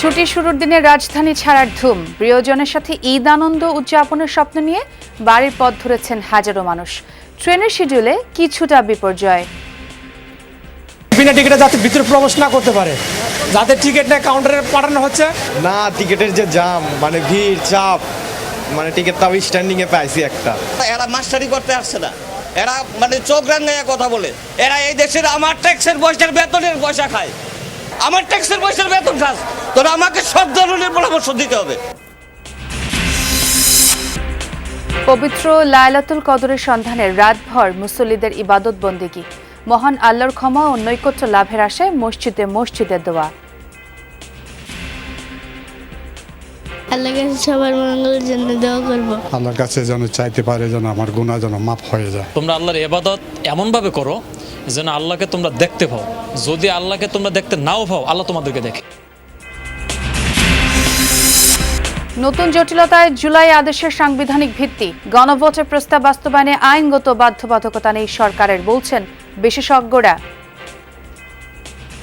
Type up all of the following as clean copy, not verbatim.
ছুটি শুরুর দিনে রাজধানী ছাড়ার ধুম, প্রিয়জনের সাথে ঈদ আনন্দ উদযাপনের স্বপ্ন নিয়ে বাড়ির পথ ধরেছেন হাজারো মানুষ। ট্রেনের শিডিউলে কিছুটা বিপর্যয়। বিনা টিকিটে যাতে ভিতরে প্রবেশ না করতে পারে, যাদের টিকিট নেই কাউন্টারে পাঠানো হচ্ছে না। টিকিটের যে জাম, মানে ভিড় চাপ, মানে টিকিট তাও স্ট্যান্ডিং এ পাইছি একটা। এরা মাস্টারি করতে আসছে না, এরা মানে চোখ রাঙাইয়া কথা বলে। এরা এই দেশের আমার ট্যাক্সের পয়সার বেতনের পয়সা খায়, আমার ট্যাক্সের পয়সার বেতন খাস, তোরা আমাকে সব ধরনের পরামর্শ দিতে হবে। পবিত্র লায়লাতুল কদরের সন্ধানে রাতভর মুসল্লিদের ইবাদত বন্দেগী, মহান আল্লাহর ক্ষমা ও নৈকট্য লাভের আশায় মসজিদে মসজিদে দোয়া। আল্লাহর কাছে সবার মঙ্গলের জন্য দোয়া করব। আল্লাহর কাছে যেন চাইতে পারে যেন আমার গুনাহ যেন মাফ হয়ে যায়। তোমরা আল্লাহর ইবাদত এমনভাবে করো যেন আল্লাহকে তোমরা দেখতে পাও। যদি আল্লাহকে তোমরা দেখতে নাও পাও, আল্লাহ তোমাদেরকে দেখে। নতুন জটিলতায় জুলাই আদেশের সাংবিধানিক ভিত্তি, গণভোটের প্রস্তাব বাস্তবায়নে আইনগত বাধ্যবাধকতা নেই সরকারের, বলছেন বিশেষজ্ঞরা।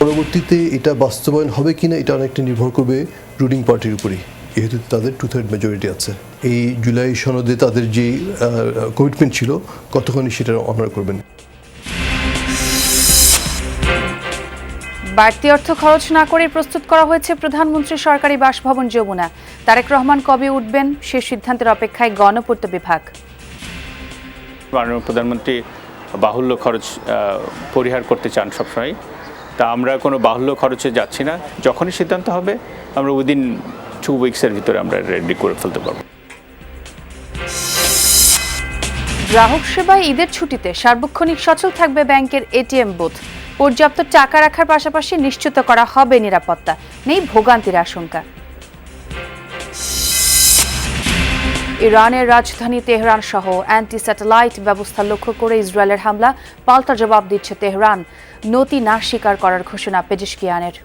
পরবর্তীতে এটা বাস্তবায়ন হবে কিনা এটা অনেকটা নির্ভর করবে রুলিং পার্টির উপরেই, যেহেতু তাদের 2/3 মেজরিটি আছে। এই জুলাই সনদে তাদের যে কমিটমেন্ট ছিল কতখানি সেটা অনার করবেন। বাড়তি অর্থ খরচ না করে প্রস্তুত করা হয়েছে প্রধানমন্ত্রীর সরকারি বাসভবন যমুনা। তারেক রহমান কবে উঠবেন সে সিদ্ধান্তের অপেক্ষায় গণপূর্ত বিভাগ। মাননীয় প্রধানমন্ত্রী বাহুল্য খরচ পরিহার করতে চান সবসময়, তা আমরা কোনো বাহুল্য খরচে যাচ্ছি না। যখনই সিদ্ধান্ত হবে আমরা উইদিন 2 উইকসের ভিতরে আমরা রেডি করে ফেলতে পারবো। গ্রাহক সেবায় ঈদের ছুটিতে সার্বক্ষণিক সচল থাকবে ব্যাংকের এটিএম বুথ। পর্যাপ্ত টাকা রাখার পাশাপাশি নিশ্চিত করা হবে নিরাপত্তা, নেই ভোগান্তির আশঙ্কা। ইরানের রাজধানী তেহরান সহ অ্যান্টি স্যাটেলাইট ব্যবস্থা লক্ষ্য করে ইসরায়েলের হামলা, পাল্টা জবাব দিচ্ছে তেহরান। নতি না স্বীকার করার ঘোষণা পেজেশকিয়ানের।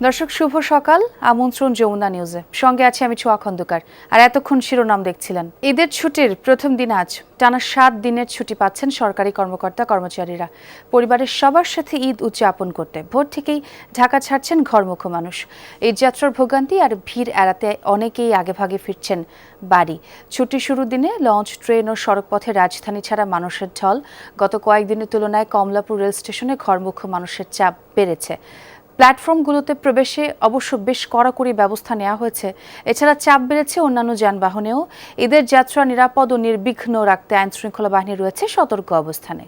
দর্শক শুভ সকাল, আমন্ত্রণ যমুনা নিউজে। সঙ্গে আছি আমি ছোয়া খন্দকার। আর এতক্ষণ শিরোনাম দেখছিলেন। ঈদের ছুটির প্রথম দিন আজ টানা 7 দিনের ছুটি পাচ্ছেন সরকারি কর্মকর্তা কর্মচারীরা। পরিবারের সবার সাথে ঈদ উদযাপন করতে ভোর থেকেই ঢাকা ছাড়ছেন ঘরমুখো মানুষ। ঈদযাত্রার ভোগান্তি আর ভিড় এড়াতে অনেকেই আগেভাগে ফিরছেন বাড়ি। ছুটি শুরুর দিনে লঞ্চ, ট্রেন ও সড়কপথে রাজধানী ছাড়া মানুষের ঢল। গত কয়েকদিনের তুলনায় কমলাপুর রেল স্টেশনে ঘরমুখো মানুষের চাপ বেড়েছে। প্ল্যাটফর্মগুলোতে প্রবেশে অবশ্য বেশ কড়াকড়ি ব্যবস্থা নেওয়া হয়েছে। এছাড়া চাপ বেড়েছে অন্যান্য যানবাহনেও। ঈদের যাত্রা নিরাপদ ও নির্বিঘ্ন রাখতে আইনশৃঙ্খলা বাহিনী রয়েছে সতর্ক অবস্থানে।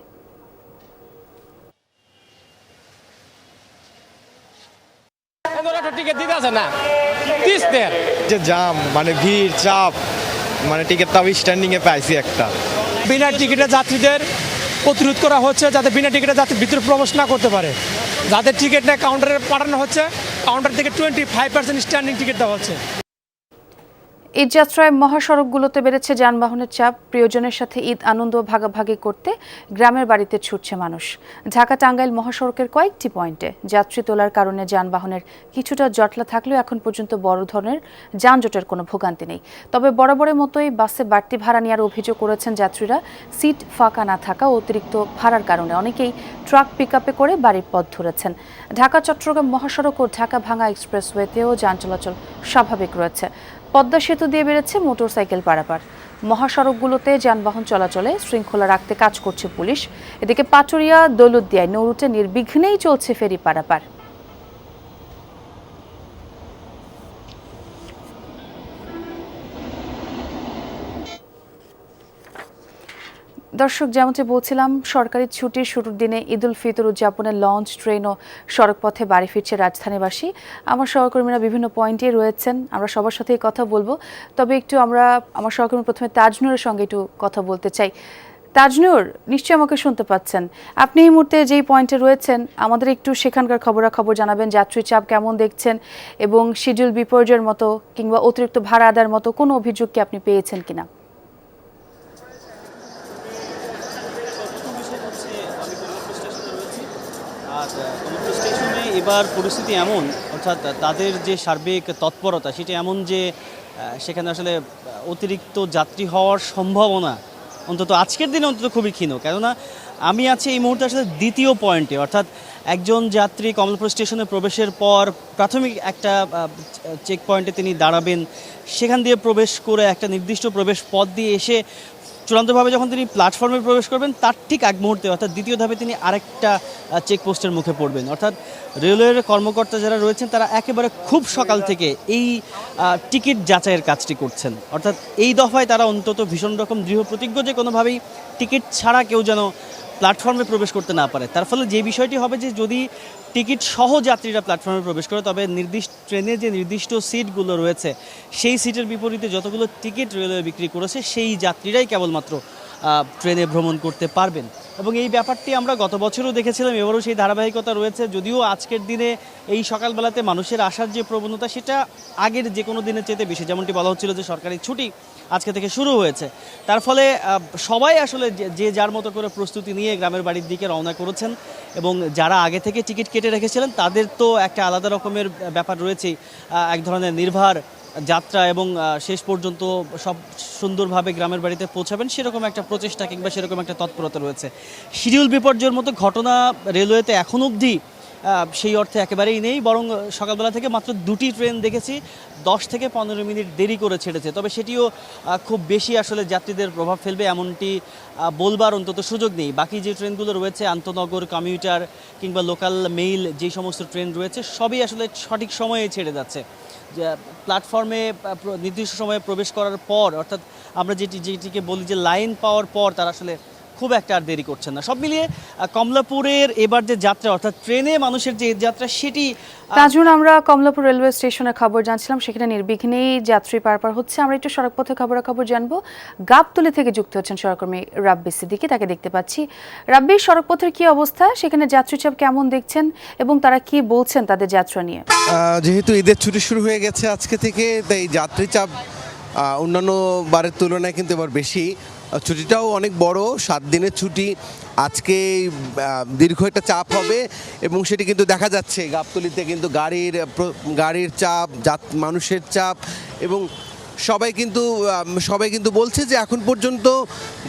যে জাম, মানে ভিড় চাপ, মানে টিকিট তাও স্ট্যান্ডিং এ পাইছি একটা। বিনা টিকিটে যাত্রীদের প্রতিরোধ করা হচ্ছে যাতে বিনা টিকিটে যাত্রী ভিতরে প্রবেশ না করতে পারে। যাদের টিকিট নেই কাউন্টারে পাঠানো হচ্ছে, কাউন্টার থেকে 25% স্ট্যান্ডিং টিকিট দেওয়া হচ্ছে। ঈদ যাত্রায় মহাসড়কগুলোতে বেড়েছে যানবাহনের চাপ। প্রিয়জনের সাথে ঈদ আনন্দ ভাগাভাগি করতে গ্রামের বাড়িতে ছুটছে মানুষ। ঢাকা টাঙ্গাইল মহাসড়কের কয়েকটি পয়েন্টে যাত্রী তোলার কারণে যানবাহনের কিছুটা জটলা থাকলেও এখন পর্যন্ত বড় ধরনের যানজটের কোনো ভোগান্তি নেই। তবে বরাবরের মতোই বাসে বাড়তি ভাড়া নেওয়ার অভিযোগ করেছেন যাত্রীরা। সিট ফাঁকা না থাকা, অতিরিক্ত ভাড়ার কারণে অনেকেই ট্রাক পিকআপে করে বাড়ির পথ ধরেছেন। ঢাকা চট্টগ্রাম মহাসড়ক ও ঢাকা ভাঙ্গা এক্সপ্রেসওয়েতেও যান চলাচল স্বাভাবিক রয়েছে। পদ্মা সেতু দিয়ে বেড়েছে মোটরসাইকেল পারাপার। মহাসড়কগুলোতে যানবাহন চলাচলে শৃঙ্খলা রাখতে কাজ করছে পুলিশ। এদিকে পাটুরিয়া দৌলতদিয়ায় নৌরুটে নির্বিঘ্নেই চলছে ফেরি পারাপার। দর্শক, যেমনটি বলছিলাম, সরকারি ছুটির শুরুর দিনে ঈদ উল ফিতর উদযাপনের লঞ্চ, ট্রেন ও সড়কপথে বাড়ি ফিরছে রাজধানীবাসী। আমার সহকর্মীরা বিভিন্ন পয়েন্টে রয়েছেন, আমরা সবার সাথেই কথা বলবো। তবে একটু আমার সহকর্মী প্রথমে তাজনুরের সঙ্গে একটু কথা বলতে চাই। তাজনুর, নিশ্চয়ই আমাকে শুনতে পাচ্ছেন। আপনি এই মুহূর্তে যেই পয়েন্টে রয়েছেন, আমাদের একটু সেখানকার খবরাখবর জানাবেন। যাত্রী চাপ কেমন দেখছেন এবং শিডিউল বিপর্যয়ের মতো কিংবা অতিরিক্ত ভাড়া আদায়ের মতো কোনো অভিযোগ কি আপনি পেয়েছেন কিনা? কমলাপুর স্টেশনে এবার পরিস্থিতি এমন, অর্থাৎ তাদের যে সার্বিক তৎপরতা সেটা এমন যে সেখানে আসলে অতিরিক্ত যাত্রী হওয়ার সম্ভাবনা অন্তত আজকের দিনে অন্তত খুবই ক্ষীণ। কেননা আমি আছি এই মুহূর্তে আসলে দ্বিতীয় পয়েন্টে, অর্থাৎ একজন যাত্রী কমলাপুর স্টেশনে প্রবেশের পর প্রাথমিক একটা চেক পয়েন্টে তিনি দাঁড়াবেন, সেখান দিয়ে প্রবেশ করে একটা নির্দিষ্ট প্রবেশ পথ দিয়ে এসে চূড়ান্তভাবে যখন তিনি প্ল্যাটফর্মে প্রবেশ করবেন তার ঠিক এক মুহূর্তে অর্থাৎ দ্বিতীয় ধাপে তিনি আরেকটা চেকপোস্টের মুখে পড়বেন। অর্থাৎ রেলওয়ের কর্মকর্তা যারা রয়েছেন তারা একেবারে খুব সকাল থেকে এই টিকিট যাচাইয়ের কাজটি করছেন। অর্থাৎ এই দফায় তারা অন্তত ভীষণ রকম দৃঢ় প্রতিজ্ঞ যে কোনোভাবেই টিকিট ছাড়া কেউ যেন প্ল্যাটফর্মে প্রবেশ করতে না পারে। তার ফলে যে বিষয়টি হবে যে যদি টিকিট সহ যাত্রীরা প্ল্যাটফর্মে প্রবেশ করে তবে ট্রেনে যে নির্দিষ্ট সিটগুলো রয়েছে সেই সিটের বিপরীতে যতগুলো টিকিট রেলওয়ে বিক্রি করেছে সেই যাত্রীরাই কেবলমাত্র ট্রেনে ভ্রমণ করতে পারবেন। এবং এই ব্যাপারটি আমরা গত বছরও দেখেছিলাম, এবারও সেই ধারাবাহিকতা রয়েছে। যদিও আজকের দিনে এই সকালবেলাতে মানুষের আসার যে প্রবণতা সেটা আগের যে কোনো দিনের চেয়ে বেশি, যেমনটি বলা হচ্ছিল যে সরকারি ছুটি আজকে থেকে শুরু হয়েছে, তার ফলে সবাই আসলে যে যার মতো করে প্রস্তুতি নিয়ে গ্রামের বাড়ির দিকে রওনা করেছেন। এবং যারা আগে থেকে টিকিট কেটে রেখেছিলেন তাদের তো একটা আলাদা রকমের ব্যাপার রয়েছে, এক ধরনের নির্ভার যাত্রা এবং শেষ পর্যন্ত সব সুন্দরভাবে গ্রামের বাড়িতে পৌঁছাবেন সেরকম একটা প্রচেষ্টা কিংবা সেরকম একটা তৎপরতা রয়েছে। শিডিউল বিপর্যয়ের মতো ঘটনা রেলওয়েতে এখন অবধি সেই অর্থে একেবারেই নেই, বরং সকালবেলা থেকে মাত্র 2টি ট্রেন দেখেছি 10 থেকে 15 মিনিট দেরি করে ছেড়েছে। তবে সেটিও খুব বেশি আসলে যাত্রীদের প্রভাব ফেলবে এমনটি বলবার অন্তত সুযোগ নেই। বাকি যে ট্রেনগুলো রয়েছে আন্তনগর, কমিউটার কিংবা লোকাল মেইল যে সমস্ত ট্রেন রয়েছে সবই আসলে সঠিক সময়ে ছেড়ে যাচ্ছে। যে প্ল্যাটফর্মে নির্দিষ্ট সময়ে প্রবেশ করার পর, অর্থাৎ আমরা যেটিকে বলি যে লাইন পাওয়ার পর তারা আসলে খুব একটা আর দেরি করছেন না। সব মিলিয়ে কমলাপুরের এবার যে যাত্রা অর্থাৎ ট্রেনে মানুষের যে যাত্রা সেটি তাজুন, আমরা কমলাপুর রেলওয়ে স্টেশনের খবর জানছিলাম, সেখানে নির্বিঘ্নেই যাত্রী পারাপার হচ্ছে। আমরা একটু সড়কপথে খবরাখবর জানবো। গাবতলী থেকে যুক্ত হচ্ছেন সহকর্মী রাব্বি সিদ্দিকী, তাকে দেখতে পাচ্ছি। রাব্বি, সড়কপথের কি অবস্থা, সেখানে যাত্রী চাপ কেমন দেখছেন এবং তারা কি বলছেন তাদের যাত্রা নিয়ে? যেহেতু ঈদের ছুটি শুরু হয়ে গেছে আজকে থেকে, তাই যাত্রী চাপ অন্যান্য বারের তুলনায় কিন্তু এবার বেশি। ছুটিটাও অনেক বড়, 7 দিনের ছুটি। আজকে দীর্ঘ একটা চাপ হবে এবং সেটি কিন্তু দেখা যাচ্ছে গাবতলীতে কিন্তু গাড়ির চাপ, মানুষের চাপ এবং সবাই কিন্তু বলছে যে এখন পর্যন্ত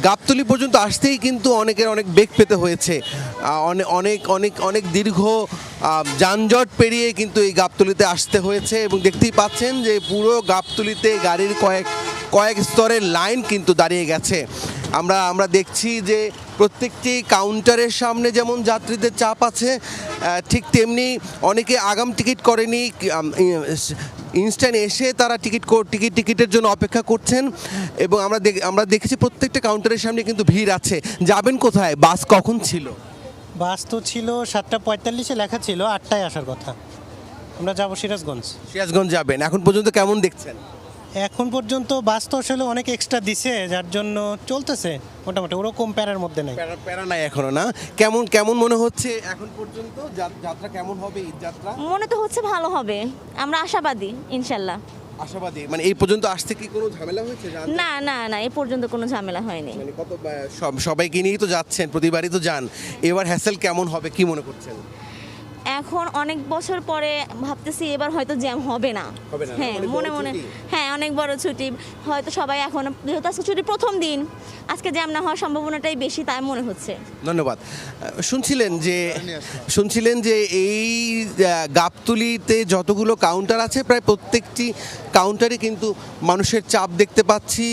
গাবতলী পর্যন্ত আসতেই কিন্তু অনেকের অনেক বেগ পেতে হয়েছে। অনেক দীর্ঘ যানজট পেরিয়ে কিন্তু এই গাবতলীতে আসতে হয়েছে এবং দেখতেই পাচ্ছেন যে পুরো গাবতলীতে গাড়ির কয়েক স্তরের লাইন কিন্তু দাঁড়িয়ে গেছে। আমরা দেখছি যে প্রত্যেকটি কাউন্টারের সামনে যেমন যাত্রীদের চাপ আছে, ঠিক তেমনি অনেকে আগাম টিকিট করেনি, ইনস্ট্যান্ট এসে তারা টিকিটের জন্য অপেক্ষা করছেন। এবং আমরা দেখেছি প্রত্যেকটা কাউন্টারের সামনে কিন্তু ভিড় আছে। যাবেন কোথায়? বাস কখন ছিল? বাস তো ছিল 7:45-এ, লেখা ছিল 8টায় আসার কথা। আমরা যাবো সিরাজগঞ্জ যাবেন। এখন পর্যন্ত কেমন দেখছেন? এখন পর্যন্ত বাস তো আসলে অনেক এক্সট্রা দিছে, যার জন্য চলতেছে মোটামুটি, ওরকম প্যারার মধ্যে নাই। প্যারা নাই এখনো না? কেমন মনে হচ্ছে এখন পর্যন্ত যাত্রা কেমন হবে? ঈদ যাত্রা মনে তো হচ্ছে ভালো হবে, আমরা আশাবাদী ইনশাল্লাহ। আশাবাদী মানে এই পর্যন্ত আসতে কি কোনো ঝামেলা হয়েছে? না এই পর্যন্ত কোনো ঝামেলা হয়নি। মানে সবাইকে নিয়েই তো যাচ্ছেন, প্রতিবারই তো যান, এবার হ্যাসেল কেমন হবে কি মনে করছেন? এখন অনেক বছর পরে ভাবতেছি এবার হয়তো জ্যাম হবে না। হ্যাঁ, মনে হ্যাঁ, অনেক বড় ছুটি, হয়তো সবাই এখন যেহেতু আজকে ছুটির প্রথম দিন, আজকে জ্যাম না হওয়ার সম্ভাবনাটাই বেশি তাই মনে হচ্ছে। ধন্যবাদ। শুনছিলেন যে এই গাবতলীতে যতগুলো কাউন্টার আছে প্রায় প্রত্যেকটি কাউন্টারে কিন্তু মানুষের চাপ দেখতে পাচ্ছি,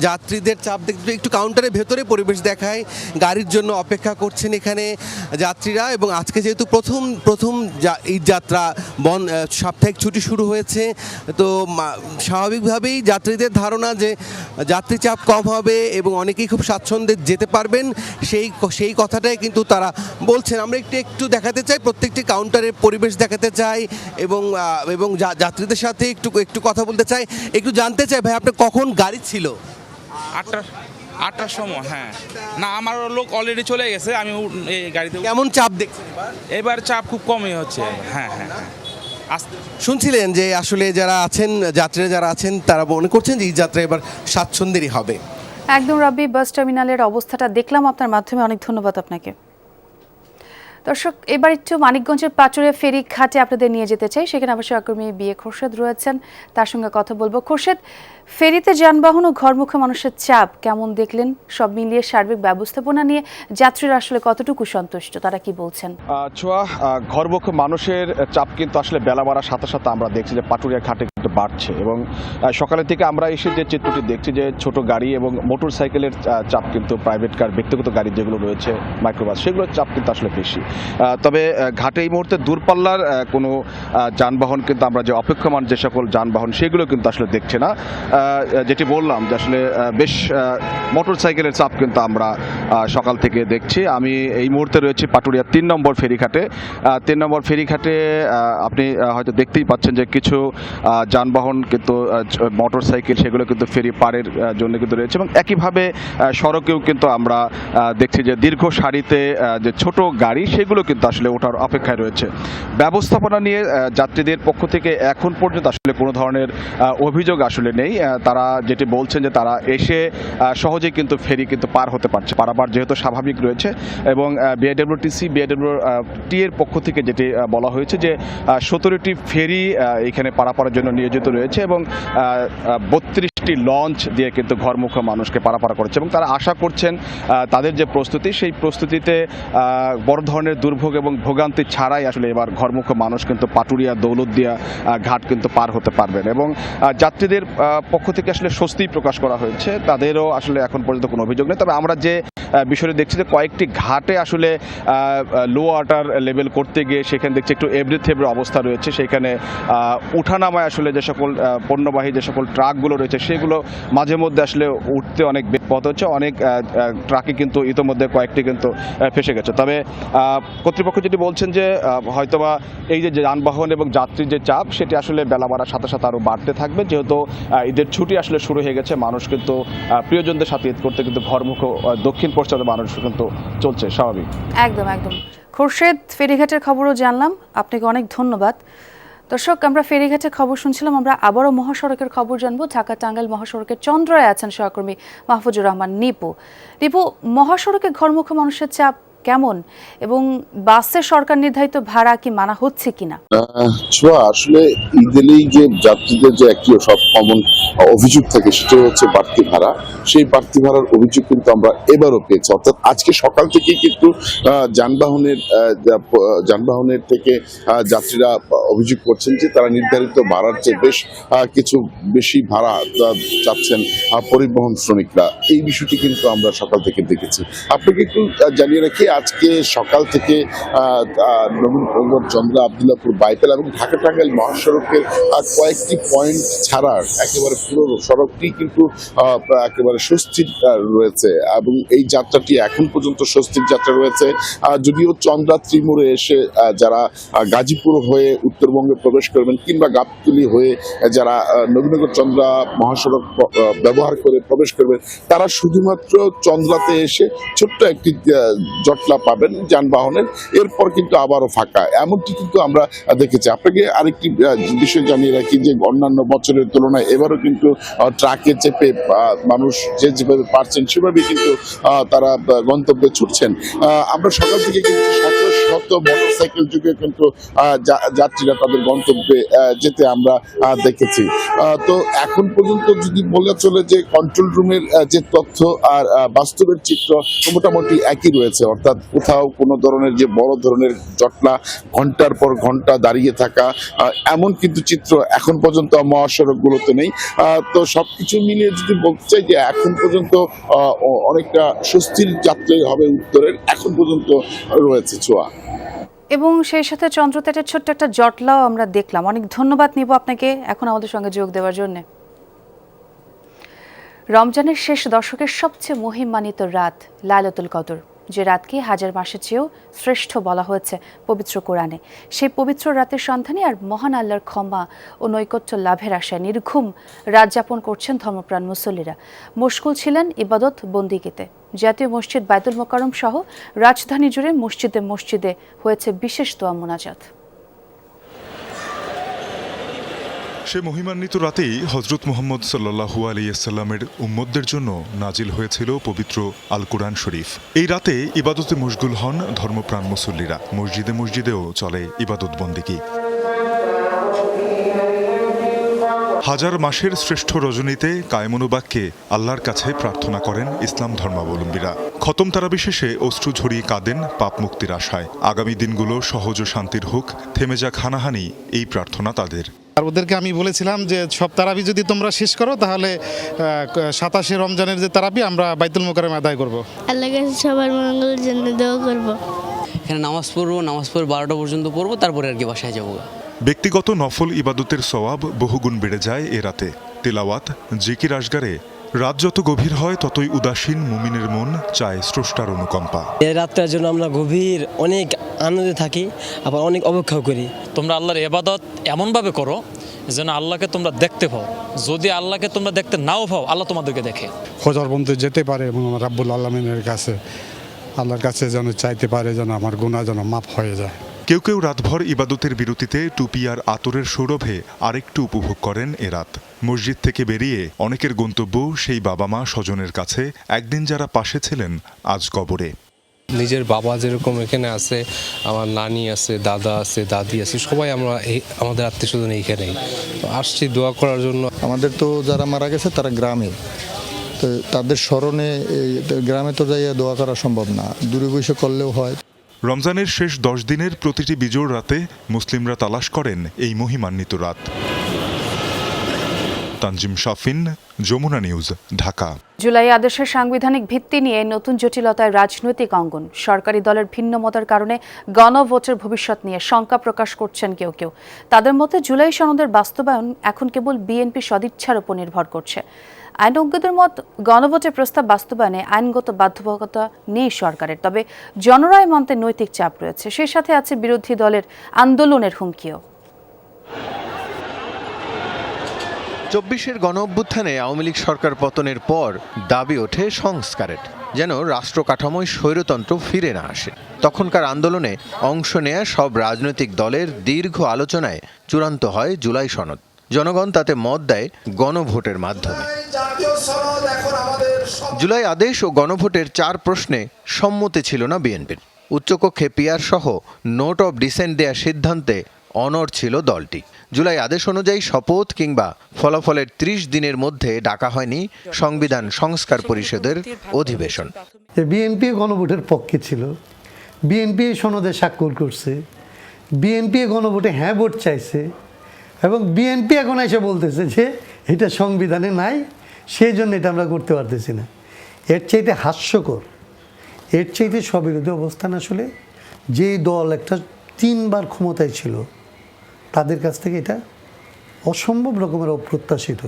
যাত্রীদের চাপ দেখতে। একটু কাউন্টারের ভেতরে পরিবেশ দেখায়, গাড়ির জন্য অপেক্ষা করছেন এখানে যাত্রীরা। এবং আজকে যেহেতু প্রথম ঈদ যাত্রা, সাপ্তাহিক ছুটি শুরু হয়েছে, তো স্বাভাবিকভাবেই যাত্রীদের ধারণা যে যাত্রী চাপ কম হবে এবং অনেকেই খুব স্বাচ্ছন্দ্যে যেতে পারবেন, সেই কথাটাই কিন্তু তারা বলছেন। আমরা একটু দেখাতে চাই, প্রত্যেকটি কাউন্টারের পরিবেশ দেখাতে চাই এবং যাত্রীদের সাথে একটু কথা বলতে চাই। একটু জানতে চাই ভাই, আপনার কখন গাড়ি ছিল? 8টার সময়। হ্যাঁ, না আমার লোক অলরেডি চলে গেছে, আমি এই গাড়িতে। কেমন চাপ দেখছেন এবার? চাপ খুব কমই হচ্ছে। হ্যাঁ। শুনছিলেন যে আসলে যাত্রীরা যারা আছেন তারা মনে করছেন যে এই যাত্রা এবার স্বাচ্ছন্দ্যেরই হবে। একদম রাব্বি, বাস টার্মিনালের অবস্থাটা দেখলাম আপনার মাধ্যমে, অনেক ধন্যবাদ আপনাকে। দর্শক, এবার একটু মানিকগঞ্জের পাচুরিয়া ফেরি ঘাটে আপনাদের নিয়ে যেতে চাই। সেখানে আমার সহকর্মী বিএ খোরশেদ রয়েছেন, তার সঙ্গে কথা বলবো। খোরশেদ, ফেরিতে যানবাহন ও ঘরমুখী মানুষের চাপ কেমন দেখলেন? সব মিলিয়ে সার্বিক ব্যবস্থাপনা নিয়ে যাত্রীরা আসলে কতটুকু সন্তুষ্ট, তারা কি বলছেন? ছোঁয়া, ঘরমুখী মানুষের চাপ কিন্তু আসলে বেলা বাড়ার সাথে সাথে আমরা দেখছি যে পাটুরিয়া ঘাটে কিন্তু বাড়ছে, এবং সকালের থেকে আমরা এসে যে চিত্রটি দেখছি যে ছোট গাড়ি এবং মোটর সাইকেলের চাপ কিন্তু, প্রাইভেট কার, ব্যক্তিগত গাড়ি যেগুলো রয়েছে, মাইক্রোবাস, সেগুলোর চাপ কিন্তু আসলে বেশি। তবে ঘাটে এই মুহূর্তে দূরপাল্লার কোনো যানবাহন কিন্তু আমরা যে অপেক্ষমান যে সকল যানবাহন সেগুলো কিন্তু আসলে দেখছি না। যেটি বললাম যে আসলে বেশ মোটর সাইকেলের চাপ কিন্তু আমরা সকাল থেকে দেখছি। আমি এই মুহূর্তে রয়েছি পাটুরিয়া 3 নম্বর ফেরিঘাটে। 3 নম্বর ফেরিঘাটে আপনি হয়তো দেখতেই পাচ্ছেন যে কিছু যানবাহন কিন্তু, মোটর সাইকেল, সেগুলো কিন্তু ফেরি পারের জন্য কিন্তু রয়েছে, এবং একইভাবে সড়কেও কিন্তু আমরা দেখছি যে দীর্ঘ সারিতে যে ছোট গাড়ি সেগুলো কিন্তু আসলে ওঠার অপেক্ষায় রয়েছে। ব্যবস্থাপনা নিয়ে যাত্রীদের পক্ষ থেকে এখন পর্যন্ত আসলে কোনো ধরনের অভিযোগ আসলে নেই। তারা যেটি বলছেন যে তারা এসে সহজেই কিন্তু ফেরি কিন্তু পার হতে পারছে, পারাপার যেহেতু স্বাভাবিক রয়েছে। এবং বিআইডব্লিউটি এর পক্ষ থেকে যেটি বলা হয়েছে যে 17টি ফেরি এখানে পারাপারের জন্য নিয়োজিত রয়েছে, এবং 32টি লঞ্চ দিয়ে কিন্তু ঘরমুখী মানুষকে পারাপার করেছে, এবং তারা আশা করছেন তাদের যে প্রস্তুতি, সেই প্রস্তুতিতে বড় ধরনের দুর্ভোগ এবং ভোগান্তি ছাড়াই আসলে এবার ঘরমুখী মানুষ কিন্তু পাটুরিয়া দৌলতদিয়া ঘাট কিন্তু পার হতে পারবেন। এবং যাত্রীদের পক্ষ থেকে আসলে স্বস্তি প্রকাশ করা হয়েছে, তাদেরও আসলে এখন পর্যন্ত কোনো অভিযোগ নেই। তবে আমরা যে বিষয়টি দেখছি যে কয়েকটি ঘাটে আসলে লো ওয়াটার লেভেল করতে গিয়ে সেখানে দেখছি একটু এবড়ে থেবড়ে অবস্থা রয়েছে। সেখানে উঠানামায় আসলে যে সকল পণ্যবাহী যে সকল ট্রাকগুলো রয়েছে সেগুলো মাঝে মধ্যে আসলে উঠতে অনেক বিপদ হচ্ছে। অনেক ট্রাকে কিন্তু ইতোমধ্যে কয়েকটি কিন্তু ফেসে গেছে। তবে কর্তৃপক্ষ যেটি বলছেন যে হয়তোবা এই যে যানবাহন এবং যাত্রীর যে চাপ, সেটি আসলে বেলা বাড়ার সাথে সাথে আরও বাড়তে থাকবে, যেহেতু ঈদের ছুটি আসলে শুরু হয়ে গেছে। মানুষ কিন্তু প্রিয়জনদের সাথে ঈদ করতে কিন্তু ঘরমুখ দক্ষিণ পশ্চিমে মানুষ কিন্তু চলছে স্বাভাবিক। একদম একদম। খোরশেদ, ফেরিঘাটের খবরও জানলাম, আপনাকে অনেক ধন্যবাদ। দর্শক, আমরা ফেরিঘাটের খবর শুনছিলাম, আমরা আবারও মহাসড়কের খবর জানবো। ঢাকা টাঙ্গাইল মহাসড়কের চন্দ্রায় আছেন সহকর্মী মাহফুজুর রহমান নিপু। নিপু, মহাসড়কে ঘরমুখী মানুষের চাপ কেমন, এবং বাসে সরকার নির্ধারিত ভাড়া কি মানা হচ্ছে কিনা? আসলে ঈদেই যে যাত্রীদের যে একটি সব কমন অভিযোগ থাকে, সেটা হচ্ছে বাড়তি ভাড়া। সেই বাড়তি ভাড়ার অভিযোগ কিন্তু আমরা এবারও পেয়েছি, অর্থাৎ আজকে সকাল থেকেই কিন্তু যানবাহনের থেকে যাত্রীরা অভিযোগ করছেন যে তারা নির্ধারিত ভাড়ার চেয়ে বেশ কিছু বেশি ভাড়া চাচ্ছেন পরিবহন শ্রমিকরা। এই বিষয়টি কিন্তু আমরা সকাল থেকে দেখেছি। আপনাকে একটু জানিয়ে রাখি, আজকে সকাল থেকে নবীনগর চন্দ্রা আবদুল্লাহপুর বাইপাল এবং ঢাকা টাঙ্গাইল মহাসড়কের কয়েকটি পয়েন্ট ছাড়ার একেবারে পুরো সড়কটি কিন্তু একেবারে স্বস্তির রয়েছে, এবং এই যাত্রাটি এখন পর্যন্ত স্বস্তির যাত্রা রয়েছে। যদিও চন্দ্রা ত্রিমুরে এসে যারা গাজীপুর হয়ে উত্তরবঙ্গে প্রবেশ করবেন, কিংবা গাবতলী হয়ে যারা নবীনগর চন্দ্রা মহাসড়ক ব্যবহার করে প্রবেশ করবেন, তারা শুধুমাত্র চন্দ্রাতে এসে ছোট্ট একটি জটলা পাবেন যানবাহনের, এরপর কিন্তু আবারও ফাঁকা, এমনটি কিন্তু আমরা দেখেছি। আপনাকে আরেকটি বিষয় জানিয়ে রাখি যে অন্যান্য বছরের তুলনায় এবারও কিন্তু ট্রাকে চেপে মানুষ যেভাবে পারছেন সেভাবে কিন্তু তারা গন্তব্যে ছুটছেন। আমরা সকাল থেকে কিন্তু শত শত মোটরসাইকেল যুগে কিন্তু যাত্রীরা তাদের গন্তব্যে যেতে আমরা দেখেছি। তো এখন পর্যন্ত যদি বলা চলে যে কন্ট্রোল রুমের যে তথ্য আর বাস্তবের চিত্র মোটামুটি একই রয়েছে, অর্থাৎ কোথাও কোনো ধরনের যে বড় ধরনের জটলা, ঘন্টার পর ঘন্টা দাঁড়িয়ে থাকা, এমন কিন্তু চিত্র এখন পর্যন্ত মহাসড়কগুলোতে নেই। তো সবকিছু মিলিয়ে যদি বলতে চাই যে এখন পর্যন্ত অনেকটা স্বস্তির যাত্রাই হবে উত্তরের, এখন পর্যন্ত রয়েছে ছোঁয়া। এবং সেই সাথে চন্দ্রতেটের ছোট্ট একটা জটলাও আমরা দেখলাম। অনেক ধন্যবাদ নিব আপনাকে এখন আমাদের সঙ্গে যোগ দেওয়ার জন্য। রমজানের শেষ দশকের সবচেয়ে মহিমান্বিত রাত লাইলাতুল কদর, যে রাতকে হাজার মাসের চেয়েও শ্রেষ্ঠ বলা হয়েছে পবিত্র কোরআনে। সেই পবিত্র রাতের সন্ধানে আর মহান আল্লাহর ক্ষমা ও নৈকট্য লাভের আশায় নির্ঘুম রাত যাপন করছেন ধর্মপ্রাণ মুসল্লিরা। মশগুল ছিলেন ইবাদত বন্দিগিতে। জাতীয় মসজিদ বায়তুল মোকাররম সহ রাজধানী জুড়ে মসজিদে মসজিদে হয়েছে বিশেষ দোয়া মোনাজাত। সে মহিমান্বিত রাতেই হজরত মুহাম্মদ সাল্লাল্লাহু আলাইহিসসাল্লামের উম্মতদের জন্য নাজিল হয়েছিল পবিত্র আল কোরআন শরীফ। এই রাতে ইবাদতে মশগুল হন ধর্মপ্রাণ মুসল্লিরা। মসজিদে মসজিদেও চলে ইবাদত বন্দেগী। হাজার মাসের শ্রেষ্ঠ রজনীতে কায়মনোবাক্যে আল্লাহর কাছে প্রার্থনা করেন ইসলাম ধর্মাবলম্বীরা। খতম তারাবি শেষে অশ্রু ঝরিয়ে কাঁদেন পাপ মুক্তির আশায়। আগামী দিনগুলো সহজ ও শান্তির হোক, থেমে যাক হানাহানি, এই প্রার্থনা তাদের। আর ওদেরকে আমি বলেছিলাম যে সব তারাবি যদি তোমরা শেষ করো তাহলে 27শে রমজানের যে তারাবি আমরা বাইতুল মোকাররমে আদায় করব। আল্লাহর কাছে সবার মঙ্গলের জন্য দোয়া করব। এখানে নামাজ পড়বো, নামাজ পড়ে 12টা পর্যন্ত পড়বো, তারপরে আর কি বাসায় যাবো। ব্যক্তিগত নফল ইবাদতের সওয়াব বহুগুণ বেড়ে যায় এ রাতে। তেলাওয়াত, জিকির আসগারে রাত যত গভীর হয় ততই উদাসীন মুমিনের মন চায় স্রষ্টার অনুকম্পা। এই রাতটার জন্য আমরা গভীর অনেক আনন্দে থাকি, আবার অনেক অপেক্ষাও করি। তোমরা আল্লাহর ইবাদত এমনভাবে করো যেন আল্লাহকে তোমরা দেখতে পাও। যদি আল্লাহকে তোমরা দেখতে নাও পাও, আল্লাহ তোমাদেরকে দেখে। খোঁজার বন্ধু যেতে পারে এবং রাব্বুল আলামিনের কাছে, আল্লাহর কাছে যেন চাইতে পারে যেন আমার গুনাহ যেন মাফ হয়ে যায়। কেউ কেউ রাতভর ইবাদতের বিরতিতে টুপি আর আতরের সৌরভে আরেকটু উপভোগ করেন এ রাত। মসজিদ থেকে বেরিয়ে অনেকের গন্তব্য সেই বাবা মা স্বজনের কাছে, একদিন যারা পাশে ছিলেন আজ কবরে। নিজের বাবা যেরকম এখানে আছে, আমার নানি আছে, দাদা আছে, দাদি আছে, সবাই আমরা আমাদের আত্মীয় স্বজন এইখানেই আসছি দোয়া করার জন্য। আমাদের তো যারা মারা গেছে তারা গ্রামে, তো তাদের স্মরণে গ্রামে তো যাইয়া দোয়া করা সম্ভব না, দূরে বসে করলেও হয়। রমজানের শেষ 10 দিনের প্রতিটি বিজোড় রাতে মুসলিমরা তালাশ করেন এই মহিমান্বিত রাত। তানজিম শাফিন, যমুনা নিউজ, ঢাকা। জুলাই আদেশের সাংবিধানিক ভিত্তি নিয়ে নতুন জটিলতায় রাজনৈতিক অঙ্গন। সরকারি দলের ভিন্ন মতের কারণে গণভোটের ভবিষ্যৎ নিয়ে শঙ্কা প্রকাশ করছেন কেউ কেউ। তাদের মতে জুলাই সনদের বাস্তবায়ন এখন কেবল বিএনপি সদিচ্ছার উপর নির্ভর করছে। আইনজ্ঞদের মত, গণভোটের প্রস্তাব বাস্তবায়নে আইনগত বাধ্যবাধকতা নেই সরকারের, তবে জনরায় মানতে নৈতিক চাপ রয়েছে। সেই সাথে আছে বিরোধী দলের আন্দোলনের হুমকিও। 24-এর গণঅভ্যুত্থানে আওয়ামী লীগ সরকার পতনের পর দাবি ওঠে সংস্কারের, যেন রাষ্ট্র কাঠামোয় স্বৈরতন্ত্র ফিরে না আসে। তখনকার আন্দোলনে অংশ নেয়া সব রাজনৈতিক দলের দীর্ঘ আলোচনায় চূড়ান্ত হয় জুলাই সনদ। জনগণ তাতে মত দেয় গণভোটের মাধ্যমে। জুলাই আদেশ ও গণভোটের 4 প্রশ্নে সম্মতি ছিল না বিএনপির। উচ্চকক্ষে পিআর সহ নোট অব ডিসেন্ট দেওয়ার সিদ্ধান্তে অনড় ছিল দলটি। জুলাই আদেশ অনুযায়ী শপথ কিংবা ফলাফলের 30 দিনের মধ্যে ডাকা হয়নি সংবিধান সংস্কার পরিষদের অধিবেশন। বিএনপি গণভোটের পক্ষে ছিল, বিএনপি সনদে স্বাক্ষর করছে, বিএনপি গণভোটে হ্যাঁ ভোট চাইছে, এবং বিএনপি এখন এসে বলতেছে যে এটা সংবিধানে নাই, সেই জন্য এটা আমরা করতে পারতেছি না। এর চাইতে হাস্যকর, এর চাইতে স্ববিরোধী অবস্থান আসলে যেই দল একটা 3 বার ক্ষমতায় ছিল তাদের কাছ থেকে এটা অসম্ভব রকমের অপ্রত্যাশিত।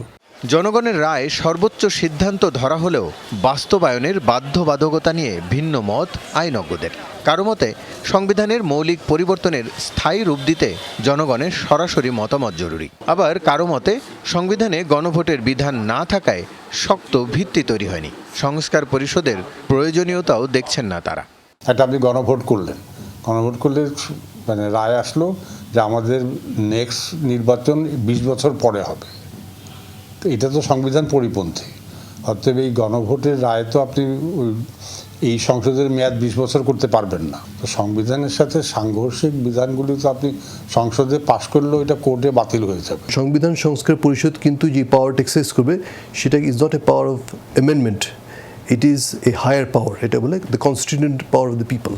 জনগণের রায় সর্বোচ্চ সিদ্ধান্ত ধরা হলেও বাস্তবায়নের বাধ্যবাধকতা নিয়ে ভিন্ন মত আইনজ্ঞদের। কারো মতে সংবিধানের মৌলিক পরিবর্তনের স্থায়ী রূপ দিতে জনগণের সরাসরি মতামত জরুরি। আবার কারো মতে সংবিধানে গণভোটের বিধান না থাকায় শক্ত ভিত্তি তৈরি হয়নি। সংস্কার পরিষদের প্রয়োজনীয়তাও দেখছেন না তারা। এটা আপনি গণভোট করলেন, গণভোট করলে মানে রায় আসলো যে আমাদের নেক্সট নির্বাচন 20 বছর পরে হবে, তো এটা তো সংবিধান পরিপন্থী। অতএব এই গণভোটের রায় তো আপনি এই সংসদের মেয়াদ 20 বছর করতে পারবেন না। তো সংবিধানের সাথে সাংঘর্ষিক বিধানগুলি তো আপনি সংসদে পাশ করলেও এটা কোর্টে বাতিল হয়ে যাবে। সংবিধান সংস্কার পরিষদ কিন্তু যে পাওয়ারটা এক্সারসাইজ করবে সেটা is not a power of amendment, it is a higher power. এটা বলে the constituent power of the people.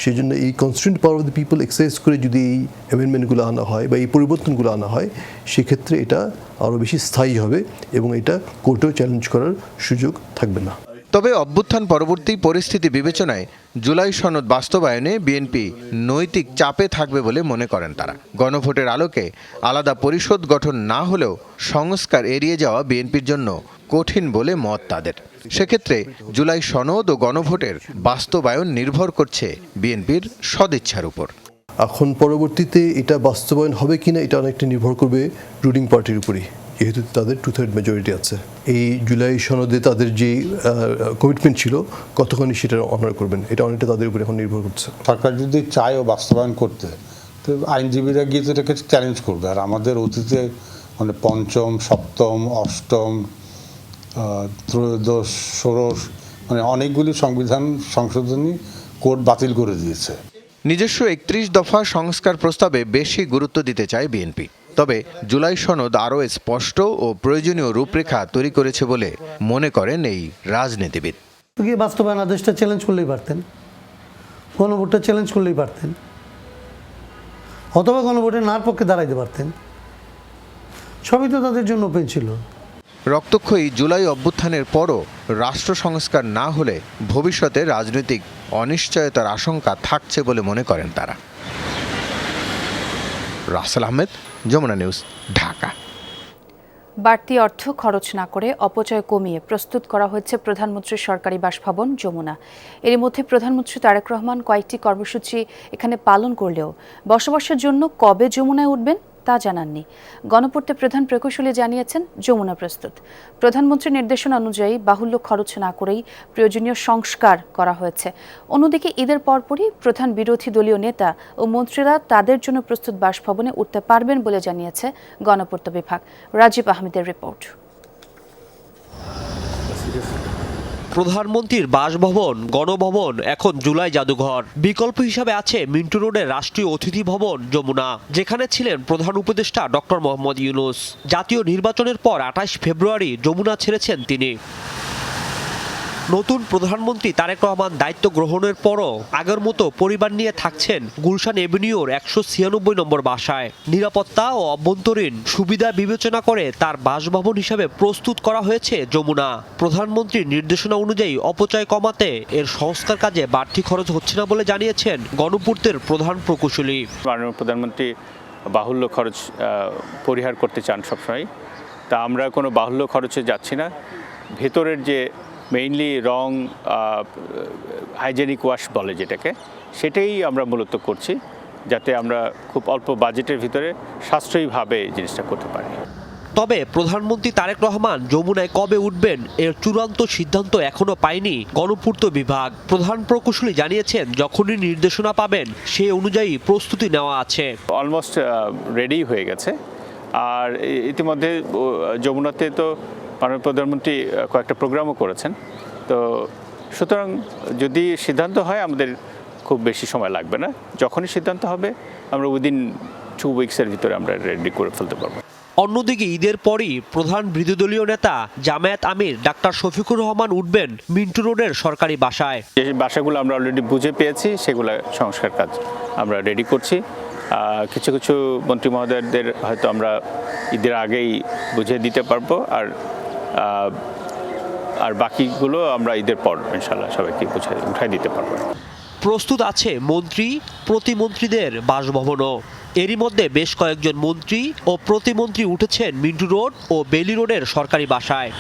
সেই জন্য এই constituent power of the people exercise করে যদি এই অ্যামেন্ডমেন্টগুলো আনা হয় বা এই পরিবর্তনগুলো আনা হয়, সেক্ষেত্রে এটা আরও বেশি স্থায়ী হবে এবং এটা কোর্টেও চ্যালেঞ্জ করার সুযোগ থাকবে না। তবে অভ্যুত্থান পরবর্তী পরিস্থিতি বিবেচনায় জুলাই সনদ বাস্তবায়নে বিএনপি নৈতিক চাপে থাকবে বলে মনে করেন তারা। গণভোটের আলোকে আলাদা পরিষদ গঠন না হলেও সংস্কার এড়িয়ে যাওয়া বিএনপির জন্য কঠিন বলে মত তাদের। সেক্ষেত্রে জুলাই সনদ ও গণভোটের বাস্তবায়ন নির্ভর করছে বিএনপির সদিচ্ছার উপর। এখন পরবর্তীতে এটা বাস্তবায়ন হবে কিনা এটা অনেকটা নির্ভর করবে রুলিং পার্টির উপরই, যেহেতু তাদের 2/3 মেজরিটি আছে। এই জুলাই সনদে তাদের যে কমিটমেন্ট ছিল কতখানি সেটা অনার করবেন, এটা অনেকটা তাদের উপর এখন নির্ভর করছে। সরকার যদি চায় ও বাস্তবায়ন করতে, তো আইনজীবীরা গিয়ে তো এটাকে চ্যালেঞ্জ করবে। আর আমাদের অতীতে মানে পঞ্চম, সপ্তম, অষ্টম, ত্রয়োদশ, ষোড়শ, মানে অনেকগুলি সংবিধান সংশোধনী কোর্ট বাতিল করে দিয়েছে। নিজস্ব ৩১ দফা সংস্কার প্রস্তাবে বেশি গুরুত্ব দিতে চায় বিএনপি। তবে জুলাই সনদ আরও স্পষ্ট ও প্রয়োজনীয় রূপরেখা তৈরি করেছে বলে মনে করেন এই রাজনীতিবিদ। বাস্তবায়ন আদেশটা চ্যালেঞ্জ করলেই পারতেন, গণভোটটা চ্যালেঞ্জ করলেই পারতেন, অথবা গণভোটে নার পক্ষে দাঁড়াইতে পারতেন। সবই তো তাদের জন্য ওপেন ছিল। রক্তক্ষয়ী জুলাই অভ্যুত্থানের পরও রাষ্ট্র সংস্কার না হলে ভবিষ্যতে রাজনৈতিক অনিশ্চয়তার আশঙ্কা থাকছে বলে মনে করেন তারা। রাসেল আহমেদ, যমুনা নিউজ, ঢাকা। বাড়তি অর্থ খরচ না করে অপচয় কমিয়ে প্রস্তুত করা হয়েছে প্রধানমন্ত্রীর সরকারি বাসভবন যমুনা। এর মধ্যে প্রধানমন্ত্রী তারেক রহমান কয়েকটি কর্মসূচি এখানে পালন করলেও বসবাসের জন্য কবে যমুনায় উঠবেন তা জানাননি। গণপূর্তে প্রধান প্রকৌশলী জানিয়েছেন যমুনা প্রস্তুত। প্রধানমন্ত্রীর নির্দেশনা অনুযায়ী বাহুল্য খরচ না করেই প্রয়োজনীয় সংস্কার করা হয়েছে। অন্যদিকে ঈদের পরপরই প্রধান বিরোধী দলীয় নেতা ও মন্ত্রীরা তাদের জন্য প্রস্তুত বাসভবনে উঠতে পারবেন বলে জানিয়েছে গণপূর্ত বিভাগ। রাজীব আহমেদের রিপোর্ট। প্রধানমন্ত্রীর বাসভবন, গণভবন এখন জুলাই জাদুঘর। বিকল্প হিসাবে আছে মিন্টু রোডের রাষ্ট্রীয় অতিথি ভবন যমুনা, যেখানে ছিলেন প্রধান উপদেষ্টা ডক্টর মোহাম্মদ ইউনূস। জাতীয় নির্বাচনের পর ২৮ ফেব্রুয়ারি যমুনা ছেড়েছেন তিনি। নতুন প্রধানমন্ত্রী তারেক রহমান দায়িত্ব গ্রহণের পরও আগের মতো পরিবার নিয়ে থাকছেন গুলশান এভিনিউর ১৯৬ নম্বর বাসায়। নিরাপত্তা ও অভ্যন্তরীণ সুবিধা বিবেচনা করে তার বাসভবন হিসাবে প্রস্তুত করা হয়েছে যমুনা। প্রধানমন্ত্রীর নির্দেশনা অনুযায়ী অপচয় কমাতে এর সংস্কার কাজে বাড়তি খরচ হচ্ছে না বলে জানিয়েছেন গণপূর্তের প্রধান প্রকৌশলী। মাননীয় প্রধানমন্ত্রী বাহুল্য খরচ পরিহার করতে চান সবসময়, তা আমরা কোনো বাহুল্য খরচে যাচ্ছি না। ভেতরের যে মেইনলি রং, হাইজেনিক ওয়াশ বলে যেটাকে, সেটাই আমরা মূলত করছি, যাতে আমরা খুব অল্প বাজেটের ভিতরে সাশ্রয়ীভাবে জিনিসটা করতে পারি। তবে প্রধানমন্ত্রী তারেক রহমান যমুনায় কবে উঠবেন এর চূড়ান্ত সিদ্ধান্ত এখনো পায়নি গণপূর্ত বিভাগ। প্রধান প্রকৌশলী জানিয়েছেন যখনই নির্দেশনা পাবেন সেই অনুযায়ী প্রস্তুতি নেওয়া আছে। অলমোস্ট রেডি হয়ে গেছে। আর ইতিমধ্যে যমুনাতে তো মাননীয় প্রধানমন্ত্রী কয়েকটা প্রোগ্রামও করেছেন। তো সুতরাং যদি সিদ্ধান্ত হয় আমাদের খুব বেশি সময় লাগবে না। যখনই সিদ্ধান্ত হবে আমরা উইদিন 2 উইকসের ভিতরে আমরা রেডি করে ফেলতে পারবো। অন্যদিকে ঈদের পরই প্রধান বিরোধী দলীয় নেতা জামায়াত আমির ডাক্তার শফিকুর রহমান উঠবেন মিন্টু রোডের সরকারি বাসায়। যে বাসাগুলো আমরা অলরেডি বুঝে পেয়েছি সেগুলো সংস্কার কাজ আমরা রেডি করছি। কিছু কিছু মন্ত্রী মহোদয়দের হয়তো আমরা ঈদের আগেই বুঝিয়ে দিতে পারবো, আর বাকিগুলো আমরা ঈদের পর ইনশাল্লাহ সবাইকে উঠাই দিতে পারবো। প্রস্তুত আছে মন্ত্রী প্রতিমন্ত্রীদের বাসভবনও। এরই মধ্যে বেশ কয়েকজন মন্ত্রী ও প্রতিমন্ত্রী উঠেছেন মিন্টু রোড ও বেলি রোডের সরকারি বাসায়।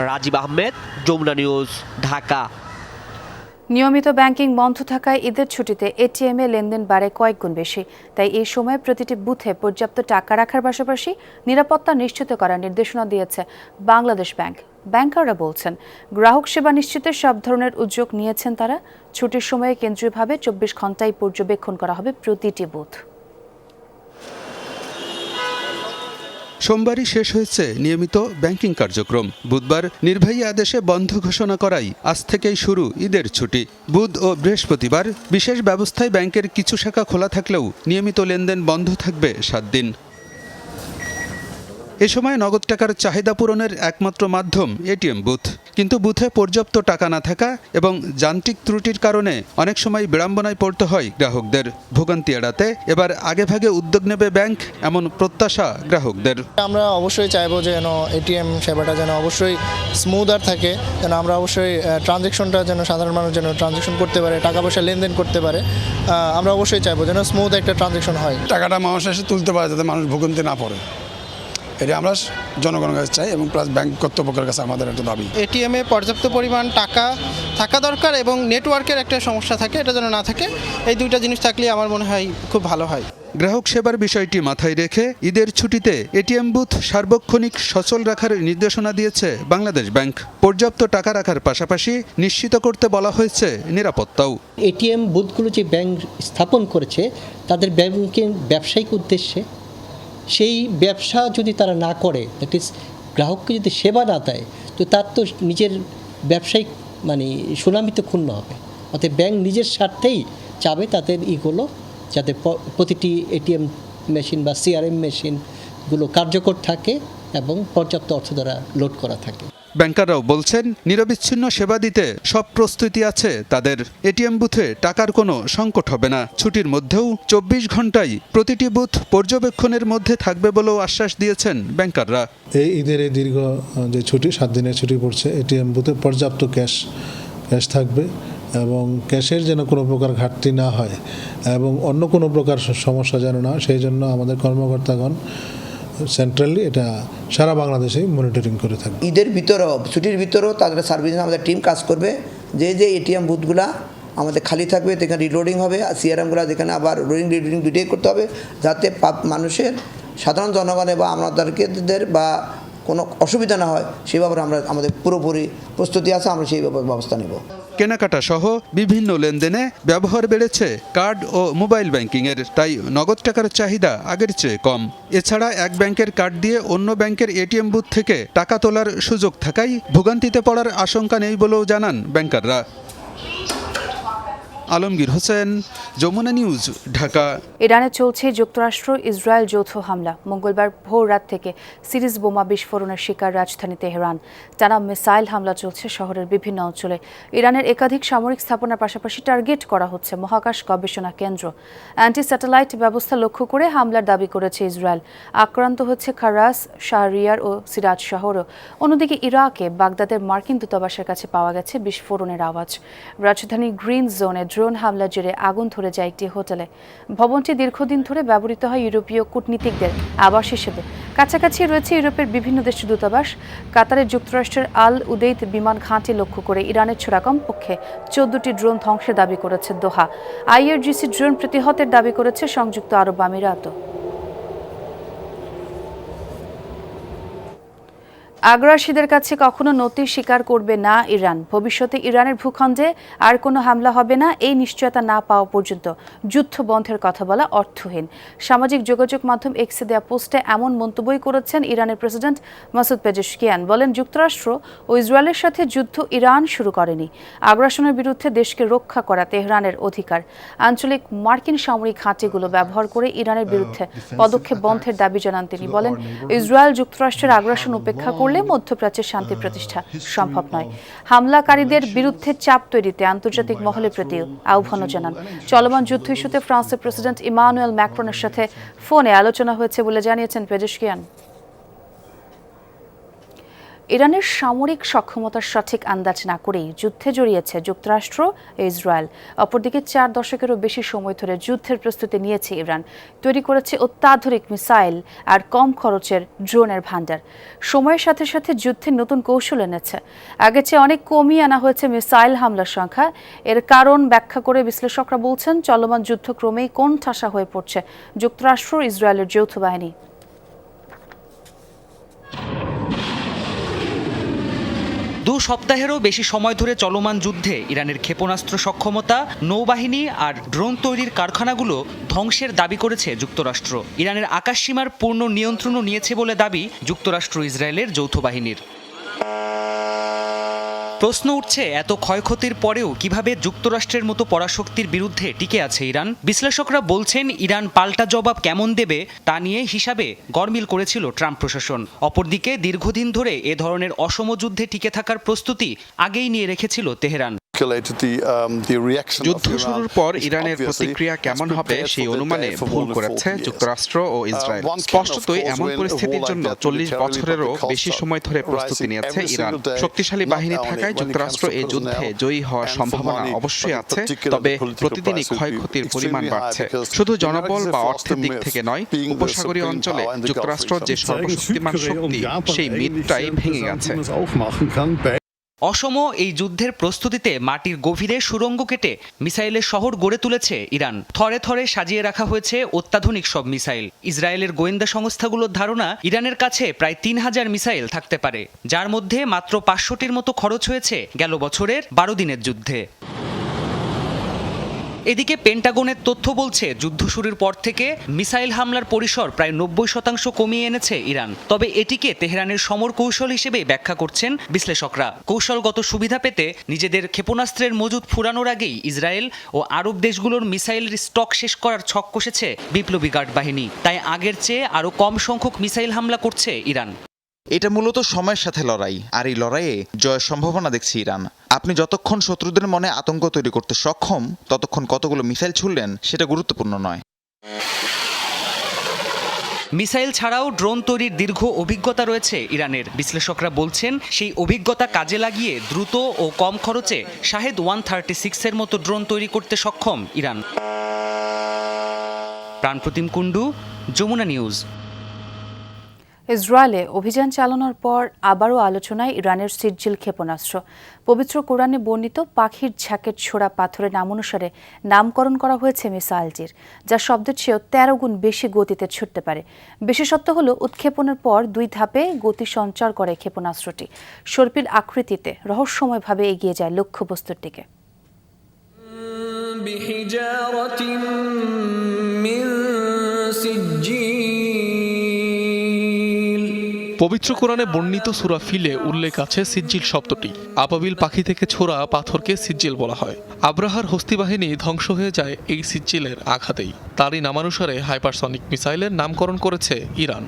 রাজীব আহমেদ, যমুনা নিউজ, ঢাকা। নিয়মিত ব্যাংকিং বন্ধ থাকায় ঈদের ছুটিতে এটিএমে লেনদেন বাড়ে কয়েক গুণ বেশি। তাই এই সময় প্রতিটি বুথে পর্যাপ্ত টাকা রাখার পাশাপাশি নিরাপত্তা নিশ্চিত করার নির্দেশনা দিয়েছে বাংলাদেশ ব্যাংক। ব্যাংকাররা বলছেন গ্রাহক সেবা নিশ্চিতে সব ধরনের উদ্যোগ নিয়েছেন তারা। ছুটির সময়ে কেন্দ্রীয়ভাবে ২৪ ঘণ্টায় পর্যবেক্ষণ করা হবে প্রতিটি বুথ। সোমবারই শেষ হয়েছে নিয়মিত ব্যাংকিং কার্যক্রম। বুধবার নির্বাহী আদেশে বন্ধ ঘোষণা করায় আজ থেকেই শুরু ঈদের ছুটি। বুধ ও বৃহস্পতিবার বিশেষ ব্যবস্থায় ব্যাংকের কিছু শাখা খোলা থাকলেও নিয়মিত লেনদেন বন্ধ থাকবে 7 দিন। এ সময় নগদ টাকার চাহিদা পূরণের একমাত্র মাধ্যম এটিএম বুথ। কিন্তু বুথে পর্যাপ্ত টাকা না থাকা এবং যান্ত্রিক ত্রুটির কারণে অনেক সময় বিড়ম্বনায় পড়তে হয় গ্রাহকদের। ভোগান্তি এড়াতে এবার আগেভাগে উদ্যোগ নেবে ব্যাংক, এমন প্রত্যাশা গ্রাহকদের। আমরা অবশ্যই চাইবো যে যেন এটিএম সেবাটা যেন অবশ্যই স্মুদার থাকে, যেন আমরা অবশ্যই ট্রানজ্যাকশনটা যেন সাধারণ মানুষ যেন ট্রানজ্যাকশন করতে পারে, টাকা পয়সা লেনদেন করতে পারে। আমরা অবশ্যই চাইবো যেন স্মুথ একটা ট্রানজ্যাকশন হয়, টাকাটা মানুষ এসে তুলতে পারে যাতে মানুষ ভোগান্তি না পড়ে। এটা আমরা জনগণের কাছে চাই এবং প্লাস ব্যাংক কর্তৃপক্ষের কাছে আমাদের একটা দাবি। এটিএমে পর্যাপ্ত পরিমাণ টাকা থাকা দরকার এবং নেটওয়ার্কের একটা সমস্যা থাকে, এটা যেন না থাকে। এই দুইটা জিনিস থাকলে আমার মনে হয় খুব ভালো হয়। গ্রাহক সেবার বিষয়টি মাথায় রেখে ঈদের ছুটিতে এটিএম বুথ সার্বক্ষণিক সচল রাখার নির্দেশনা দিয়েছে বাংলাদেশ ব্যাংক। পর্যাপ্ত টাকা রাখার পাশাপাশি নিশ্চিত করতে বলা হয়েছে নিরাপত্তাও। এটিএম বুথগুলো যে ব্যাংক স্থাপন করেছে তাদের ব্যাংকিং ব্যবসায়িক উদ্দেশ্যে সেই ব্যবসা যদি তারা না করে, দ্যাট ইজ গ্রাহককে যদি সেবা না দেয়, তো তার তো নিজের ব্যবসায়িক মানে সুনামি তো ক্ষুণ্ণ হবে। অর্থাৎ ব্যাংক নিজের স্বার্থেই চাবে তাদের ইগুলো যাতে প্রতিটি এটিএম মেশিন বা সিআরএম মেশিনগুলো কার্যকর থাকে এবং পর্যাপ্ত অর্থ দ্বারা লোড করা থাকে। ব্যাংকাররাও বলছেন নিরবিচ্ছিন্ন সেবা দিতে সব প্রস্তুতি আছে তাদের। এটিএম বুথে টাকার কোনো সংকট হবে না। ছুটির মধ্যেও 24 ঘন্টায় প্রতিটি বুথ পর্যবেক্ষণের মধ্যে থাকবে বলেও আশ্বাস দিয়েছেন ব্যাংকাররা। এই ঈদের এই দীর্ঘ যে ছুটি, 7 দিনের ছুটি পড়ছে, এটিএম বুথে পর্যাপ্ত ক্যাশ থাকবে এবং ক্যাশের যেন কোনো প্রকার ঘাটতি না হয় এবং অন্য কোনো প্রকার সমস্যা যেন না, সেই জন্য আমাদের কর্মকর্তাগণ সেন্ট্রালি এটা সারা বাংলাদেশেই মনিটরিং করে থাকবে। ঈদের ভিতরেও, ছুটির ভিতরেও তাদের সার্ভিস আমাদের টিম কাজ করবে। যে এটিএম বুথগুলা আমাদের খালি থাকবে সেখানে রিলোডিং হবে, আর সিআরএমগুলো যেখানে আবার রিলোডিং দুইটাই করতে হবে, যাতে মানুষের সাধারণ জনগণের বা আমাদেরকে বা কোনো অসুবিধা না হয় সেভাবে আমাদের পুরোপুরি প্রস্তুতি আছে, আমরা সেই ব্যবস্থা নেব। কেনাকাটা সহ বিভিন্ন লেনদেনে ব্যবহার বেড়েছে কার্ড ও মোবাইল ব্যাংকিংয়ের, তাই নগদ টাকার চাহিদা আগের চেয়ে কম। এছাড়া এক ব্যাংকের কার্ড দিয়ে অন্য ব্যাংকের এটিএম বুথ থেকে টাকা তোলার সুযোগ থাকায় ভোগান্তিতে পড়ার আশঙ্কা নেই বলেও জানান ব্যাংকাররা। আলমগীর হোসেন, যমুনা নিউজ, ঢাকা। ইরানে চলছে যুক্তরাষ্ট্র ইসরায়েল যৌথ হামলা। মঙ্গলবার ভোর রাত থেকে সিরিজ বোমা বিস্ফোরণের শিকার রাজধানী তেহরান। টানা মিসাইল হামলা চলছে শহরের বিভিন্ন অঞ্চলে। ইরানের একাধিক সামরিক স্থাপনার পাশাপাশি টার্গেট করা হচ্ছে মহাকাশ গবেষণা কেন্দ্র। অ্যান্টি স্যাটেলাইট ব্যবস্থা লক্ষ্য করে হামলার দাবি করেছে ইসরায়েল। আক্রান্ত হচ্ছে খারাস, শাহরিয়ার ও সিরাজ শহরও। অন্যদিকে ইরাকে বাগদাদের মার্কিন দূতাবাসের কাছে পাওয়া গেছে বিস্ফোরণের আওয়াজ। রাজধানী গ্রিন জোনে ড্রোন হামলার জেরে আগুন ধরে যায় একটি হোটেলে। ভবনটি দীর্ঘদিন ধরে ব্যবহৃত হয় ইউরোপীয় কূটনীতিকদের আবাস হিসেবে। কাছাকাছি রয়েছে ইউরোপের বিভিন্ন দেশের দূতাবাস। কাতারের যুক্তরাষ্ট্রের আল উদেইদ বিমান ঘাঁটি লক্ষ্য করে ইরানের ছোড়া কমপক্ষে 14টি ড্রোন ধ্বংসের দাবি করেছে দোহা। আইআরজিসি ড্রোন প্রতিহতের দাবি করেছে সংযুক্ত আরব আমিরাত। আগ্রাসীদের কাছে কখনো নতি স্বীকার করবে না ইরান। ভবিষ্যতে ইরানের ভূখণ্ডে আর কোনো হামলা হবে না, এই নিশ্চয়তা না পাওয়া পর্যন্ত যুদ্ধ বন্ধের কথা বলা অর্থহীন। সামাজিক যোগাযোগ মাধ্যম এক্সে দেয়া পোস্টে এমন মন্তব্যই করেছেন ইরানের প্রেসিডেন্ট মাসুদ পেজেশকিয়ান। বলেন, যুক্তরাষ্ট্র ও ইসরায়েলের সাথে যুদ্ধ ইরান শুরু করেনি। আগ্রাসনের বিরুদ্ধে দেশকে রক্ষা করা তেহরানের অধিকার। আঞ্চলিক মার্কিন সামরিক ঘাঁটিগুলো ব্যবহার করে ইরানের বিরুদ্ধে পদক্ষেপ বন্ধের দাবি জানান তিনি। বলেন, ইসরায়েল যুক্তরাষ্ট্রের আগ্রাসন উপেক্ষা করলে মধ্যপ্রাচ্যে শান্তি প্রতিষ্ঠা সম্ভব নয়। হামলাকারীদের বিরুদ্ধে চাপ তৈরিতে আন্তর্জাতিক মহলের প্রতি আহ্বানও জানান। চলমান যুদ্ধ ইস্যুতে ফ্রান্সের প্রেসিডেন্ট ইমানুয়েল ম্যাক্রনের সাথে ফোনে আলোচনা হয়েছে বলে জানিয়েছেন পেজেশকিয়ান। ইরানের সামরিক সক্ষমতার সঠিক আন্দাজ না করেই যুদ্ধে জড়িয়েছে যুক্তরাষ্ট্র ও ইসরায়েল। অপরদিকে 4 দশকেরও বেশি সময় ধরে যুদ্ধের প্রস্তুতি নিয়েছে ইরান। তৈরি করেছে অত্যাধুনিক মিসাইল আর কম খরচের ড্রোনের ভান্ডার। সময়ের সাথে সাথে যুদ্ধের নতুন কৌশল এনেছে। আগে চেয়ে অনেক কমিয়ে আনা হয়েছে মিসাইল হামলার সংখ্যা। এর কারণ ব্যাখ্যা করে বিশ্লেষকরা বলছেন, চলমান যুদ্ধ ক্রমেই কোণঠাসা হয়ে পড়ছে যুক্তরাষ্ট্র ও ইসরায়েলের যৌথ বাহিনী। 2 সপ্তাহেরও বেশি সময় ধরে চলমান যুদ্ধে ইরানের ক্ষেপণাস্ত্র সক্ষমতা, নৌবাহিনী আর ড্রোন তৈরির কারখানাগুলো ধ্বংসের দাবি করেছে যুক্তরাষ্ট্র। ইরানের আকাশসীমার পূর্ণ নিয়ন্ত্রণও নিয়েছে বলে দাবি যুক্তরাষ্ট্র ইসরায়েলের যৌথ বাহিনীর। প্রশ্ন উঠছে, এত ক্ষয়ক্ষতির পরেও কিভাবে যুক্তরাষ্ট্রের মতো পরাশক্তির বিরুদ্ধে টিকে আছে ইরান? বিশ্লেষকরা বলছেন, ইরান পাল্টা জবাব কেমন দেবে তা নিয়ে হিসাবে গরমিল করেছিল ট্রাম্প প্রশাসন। অপরদিকে দীর্ঘদিন ধরে এ ধরনের অসম যুদ্ধে টিকে থাকার প্রস্তুতি আগেই নিয়ে রেখেছিল তেহরান। যুদ্ধ শুরুর পর ইরানের প্রতিক্রিয়া কেমন হবে সেই অনুমানে ভুল করেছে যুক্তরাষ্ট্র ও ইসরায়েল। স্পষ্টতই এমন পরিস্থিতির জন্য 40 বছরেরও বেশি সময় ধরে প্রস্তুতি নিয়েছে ইরান। শক্তিশালী বাহিনী থাকায় যুক্তরাষ্ট্র এই যুদ্ধে জয়ী হওয়ার সম্ভাবনা অবশ্যই আছে, তবে প্রতিদিনই ক্ষয়ক্ষতির পরিমাণ বাড়ছে। শুধু জনবল বা অর্থের দিক থেকে নয়, উপসাগরীয় অঞ্চলে যুক্তরাষ্ট্র যে সর্বশক্তিমান শক্তি, সেই মিথটাই ভেঙে গেছে। অসম এই যুদ্ধের প্রস্তুতিতে মাটির গভীরে সুড়ঙ্গ কেটে মিসাইলের শহর গড়ে তুলেছে ইরান। থরে থরে সাজিয়ে রাখা হয়েছে অত্যাধুনিক সব মিসাইল। ইসরায়েলের গোয়েন্দা সংস্থাগুলোর ধারণা, ইরানের কাছে প্রায় 3000 মিসাইল থাকতে পারে, যার মধ্যে মাত্র 500টির মতো খরচ হয়েছে গেল বছরের 12 দিনের যুদ্ধে। এদিকে পেন্টাগনের তথ্য বলছে যুদ্ধ শুরুর পর থেকে মিসাইল হামলার পরিসর প্রায় 90% কমিয়ে এনেছে ইরান। তবে এটিকে তেহরানের সমর কৌশল হিসেবে ব্যাখ্যা করছেন বিশ্লেষকরা। কৌশলগত সুবিধা পেতে নিজেদের ক্ষেপণাস্ত্রের মজুদ ফুরানোর আগেই ইসরায়েল ও আরব দেশগুলোর মিসাইলের স্টক শেষ করার ছক কষেছে বিপ্লবী গার্ড বাহিনী। তাই আগের চেয়ে আরও কম সংখ্যক মিসাইল হামলা করছে ইরান। এটা মূলত সময়ের সাথে লড়াই, আর এই লড়াইয়ে জয়ের সম্ভাবনা দেখছি ইরান। আপনি যতক্ষণ শত্রুদের মনে আতঙ্ক তৈরি করতে সক্ষম, ততক্ষণ কতগুলো মিসাইল ছুড়লেন সেটা গুরুত্বপূর্ণ নয়। মিসাইল ছাড়াও ড্রোন তৈরির দীর্ঘ অভিজ্ঞতা রয়েছে ইরানের। বিশ্লেষকরা বলছেন সেই অভিজ্ঞতা কাজে লাগিয়ে দ্রুত ও কম খরচে শাহেদ 136-এর মতো ড্রোন তৈরি করতে সক্ষম ইরান। প্রাণপ্রতিম কুণ্ডু, যমুনা নিউজ। ইসরায়েলে অভিযান চালানোর পর আবারও আলোচনায় ইরানের সিজ্জিল ক্ষেপণাস্ত্র। পবিত্র কোরআনে বর্ণিত পাখির ঝাঁকের ছোড়া পাথরের নামানুসারে নামকরণ করা হয়েছে মিসাইলটির, যা শব্দের চেয়েও 13 গুণ বেশি গতিতে ছুটতে পারে। বিশেষত্ব হল উৎক্ষেপণের পর 2 ধাপে গতি সঞ্চার করে ক্ষেপণাস্ত্রটি। সর্পিল আকৃতিতে রহস্যময়ভাবে এগিয়ে যায় লক্ষ্যবস্তুর দিকে। পবিত্র কোরআনে বর্ণিত সূরা ফিলে উল্লেখ আছে সিজ্জিল শব্দটি। আবাবিল পাখি থেকে ছোড়া পাথরকে সিজ্জিল বলা হয়। আব্রাহার হস্তি বাহিনী ধ্বংস হয়ে যায় এই সিজ্জিলের আঘাতেই। তারই নামানুসারে হাইপারসনিক মিসাইলের নামকরণ করেছে ইরান।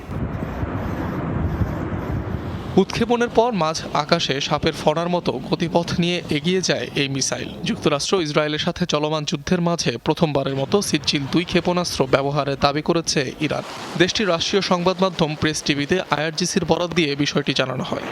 উৎক্ষেপণের পর মাঝ আকাশে সাপের ফণার মতো গতিপথ নিয়ে এগিয়ে যায় এই মিসাইল। যুক্তরাষ্ট্র ইসরায়েলের সাথে চলমান যুদ্ধের মাঝে প্রথমবারের মতো সিজ্জিল 2 ক্ষেপণাস্ত্র ব্যবহারের দাবি করেছে ইরান। দেশটির রাষ্ট্রীয় সংবাদ মাধ্যম প্রেস টিভিতে IRGCর বরাত দিয়ে বিষয়টি জানানো হয়।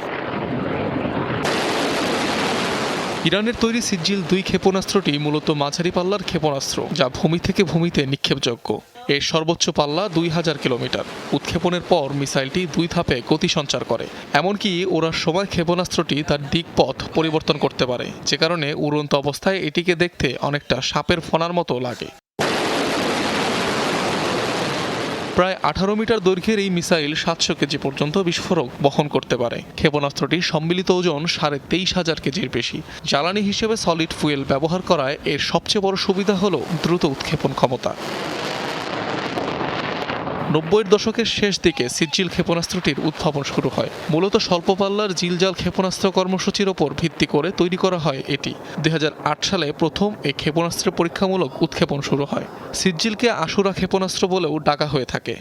ইরানের তৈরি সিজ্জিল 2 ক্ষেপণাস্ত্রটি মূলত মাঝারি পাল্লার ক্ষেপণাস্ত্র, যা ভূমি থেকে ভূমিতে নিক্ষেপযোগ্য। এর সর্বোচ্চ পাল্লা 2000 কিলোমিটার। উৎক্ষেপণের পর মিসাইলটি 2 ধাপে গতি সঞ্চার করে। এমনকি ওড়ার সময় ক্ষেপণাস্ত্রটি তার দিকপথ পরিবর্তন করতে পারে, যে কারণে উড়ন্ত অবস্থায় এটিকে দেখতে অনেকটা সাপের ফণার মতো লাগে। প্রায় 18 মিটার দৈর্ঘ্যের এই মিসাইল 700 কেজি পর্যন্ত বিস্ফোরক বহন করতে পারে। ক্ষেপণাস্ত্রটির সম্মিলিত ওজন 23,500 কেজির বেশি। জ্বালানি হিসেবে সলিড ফুয়েল ব্যবহার করায় এর সবচেয়ে বড় সুবিধা হল দ্রুত উৎক্ষেপণ ক্ষমতা। 90-এর দশকের শেষ দিকে সিজ্জিল ক্ষেপণাস্ত্রটির উদ্ভাবন শুরু হয়। মূলত স্বল্প পাল্লার জিলজাল ক্ষেপণাস্ত্র কর্মসূচির ওপর ভিত্তি করে তৈরি করা হয় এটি। 2008 সালে প্রথম এই ক্ষেপণাস্ত্রের পরীক্ষামূলক উৎক্ষেপণ শুরু হয়। সিজ্জিলকে আশুরা ক্ষেপণাস্ত্র বলেও ডাকা হয়ে থাকে।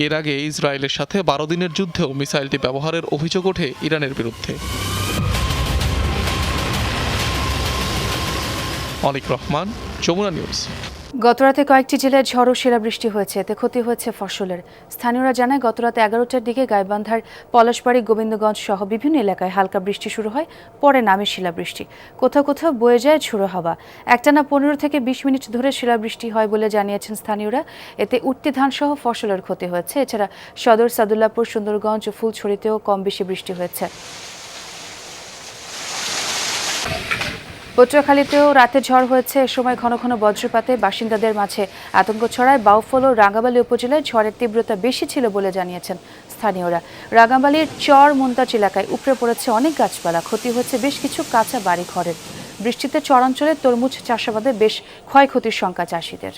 এর আগে ইসরায়েলের সাথে 12 দিনের যুদ্ধেও মিসাইলটি ব্যবহারের অভিযোগ ওঠে ইরানের বিরুদ্ধে। অনিক রহমান, যমুনা নিউজ। গতরাতে কয়েকটি জেলায় ঝড় ও শিলাবৃষ্টি হয়েছে, এতে ক্ষতি হয়েছে ফসলের। স্থানীয়রা জানায় গতরাতে 11টার দিকে গাইবান্ধার পলাশবাড়ি, গোবিন্দগঞ্জ সহ বিভিন্ন এলাকায় হালকা বৃষ্টি শুরু হয়, পরে নামে শিলাবৃষ্টি। কোথাও কোথাও বয়ে যায় ঝোড়ো হাওয়া। একটানা 15 থেকে 20 মিনিট ধরে শিলাবৃষ্টি হয় বলে জানিয়েছেন স্থানীয়রা। এতে উঠতি ধান সহ ফসলের ক্ষতি হয়েছে। এছাড়া সদর, সাদুল্লাপুর, সুন্দরগঞ্জ ও ফুলছড়িতেও কম বেশি বৃষ্টি হয়েছে। পটুয়াখালীতেও রাতে ঝড় হয়েছে। এ সময় ঘন ঘন বজ্রপাতে বাসিন্দাদের মাঝে আতঙ্ক ছড়ায়। বাউফল ও রাঙ্গাবালী উপজেলায় ঝড়ের তীব্রতা বেশি ছিল বলে জানিয়েছেন স্থানীয়রা। রাঙ্গাবালীর চর মুন্তাজ এলাকায় উপড়ে পড়েছে অনেক গাছপালা, ক্ষতি হয়েছে বেশ কিছু কাঁচা বাড়ি ঘরের। বৃষ্টিতে চরাঞ্চলে তরমুজ চাষাবাদে বেশ ক্ষয়ক্ষতির শঙ্কা চাষিদের।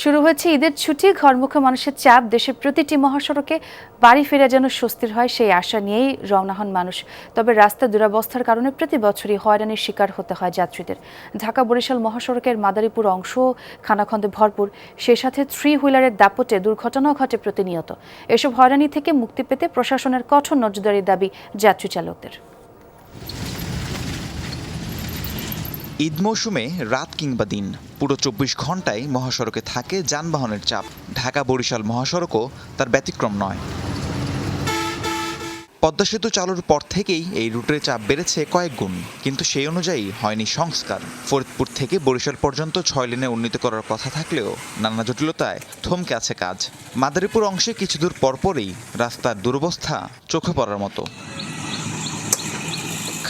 শুরু হয়েছে ঈদের ছুটি, ঘরমুখী মানুষের চাপ। দেশের প্রতিটি মহাসড়কে বাড়ি ফিরে যেন স্বস্তির হয়, সেই আশা নিয়েই রওনা হন মানুষ। তবে রাস্তা দুরবস্থার কারণে প্রতি বছরই হয়রানির শিকার হতে হয় যাত্রীদের। ঢাকা বরিশাল মহাসড়কের মাদারীপুর অংশ খানাখন্দে ভরপুর, সেই সাথে 3 হুইলারের দাপটে দুর্ঘটনাও ঘটে প্রতিনিয়ত। এসব হয়রানি থেকে মুক্তি পেতে প্রশাসনের কঠোর নজরদারির দাবি যাত্রী চালকদের। ঈদ মৌসুমে রাত কিংবা দিন পুরো 24 ঘন্টায় মহাসড়কে থাকে যানবাহনের চাপ। ঢাকা বরিশাল মহাসড়কও তার ব্যতিক্রম নয়। পদ্মা সেতু চালুর পর থেকেই এই রুটের চাপ বেড়েছে কয়েক গুণ, কিন্তু সেই অনুযায়ী হয়নি সংস্কার। ফরিদপুর থেকে বরিশাল পর্যন্ত 6 লেনে উন্নীত করার কথা থাকলেও নানা জটিলতায় থমকে আছে কাজ। মাদারীপুর অংশে কিছু দূর পরপরই রাস্তার দুরবস্থা চোখে পড়ার মতো।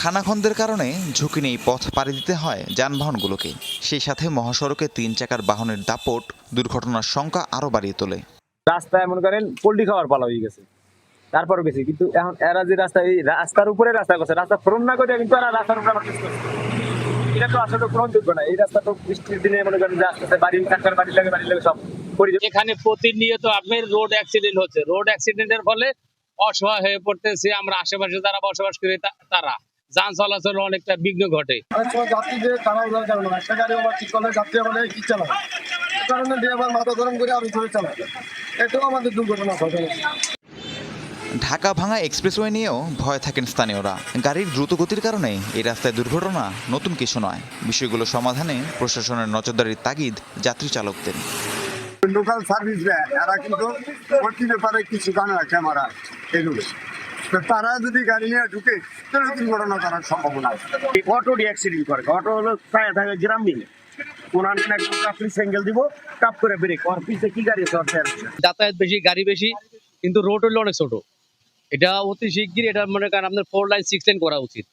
খানাখন্দের কারণে ঝুঁকি নেই পথ পাড়ি দিতে হয় যানবাহনগুলোকে। সেই সাথে মহাসড়কে 3 চাকার বাহনের দাপট দুর্ঘটনার সংখ্যা আরও বাড়িয়ে তোলে। রাস্তায় মনে করেন পোল্ট্রি খাওয়ার পালা হয়ে গেছে, তারপরে গেছি, কিন্তু এখন এরা যে রাস্তা, এই রাস্তার উপরে রাস্তা করছে, রাস্তা ফ্রম না করে কিন্তু এরা রাস্তার উপরে আবার কিছু করছে। এটা তো আসলে গ্রহণযোগ্য না। এই রাস্তা তো বৃষ্টির দিনে মনে করেন যে আস্তে আস্তে বাড়ি কাকার বাড়ি লাগে সব। এখানে প্রতিনিয়ত আপনার রোড অ্যাক্সিডেন্ট হচ্ছে। রোড অ্যাক্সিডেন্টের ফলে অসহায় হয়ে পড়তেছে আমরা, আশেপাশে যারা বসবাস করে তারা। যান চলাচল অনেকটা বিঘ্ন ঘটে। যাত্রীদের তারাও দরকার না, একটা গাড়ি আবার ঠিক করলে যাত্রী আবার কি চালায়, এই কারণে ড্রাইভার মাথা গরম করে আরো ধরে চালায়, এটাও আমাদের দুর্ঘটনা ঘটে। ঢাকা ভাঙা এক্সপ্রেসওয়ে নিয়েও ভয় থাকেন স্থানীয়রা। গাড়ির দ্রুত গতির কারণে এই রাস্তায় দুর্ঘটনা নতুন কিছু নয়। বিষয়গুলো সমাধানে প্রশাসনের নজরদারির তাগিদ যাত্রী চালকদের। লোকাল সার্ভিস এরা কিন্তু প্রতি ব্যাপারে কিছু জানে না, ক্যামেরা এগুলো, তারা যদি গাড়ি নিয়ে ঢুকে তাহলে দুর্ঘটনা করার সম্ভাবনা আছে। অটো অ্যাক্সিডেন্ট করে, অটো হলো প্রায় থাকে গ্রামীণ, আপনি সিঙ্গেল দিব টাপ করে ব্রেক, ওর পিছে কি গাড়ি চলছে। যাতায়াত বেশি, গাড়ি বেশি, কিন্তু রোড হলো অনেক ছোট। এটা অতি শিগগির এটা মনে করেন আপনার 4 লাইন 6 লাইন করা উচিত।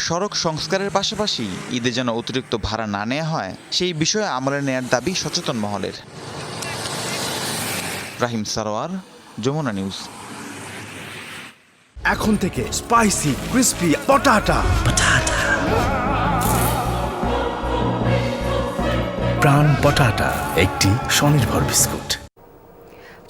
সড়ক সংস্কারের পাশাপাশি ঈদে যেন অতিরিক্ত ভাড়া না নেওয়া হয় সেই বিষয়ে আমলে নেয়ার দাবি সচেতন মহলের। রাহিম সারোয়ার, যমুনা নিউজ। এখন থেকে স্পাইসি ক্রিস্পি পটাটা প্রাণ পটাটা, একটি স্বনির্ভর বিস্কুট।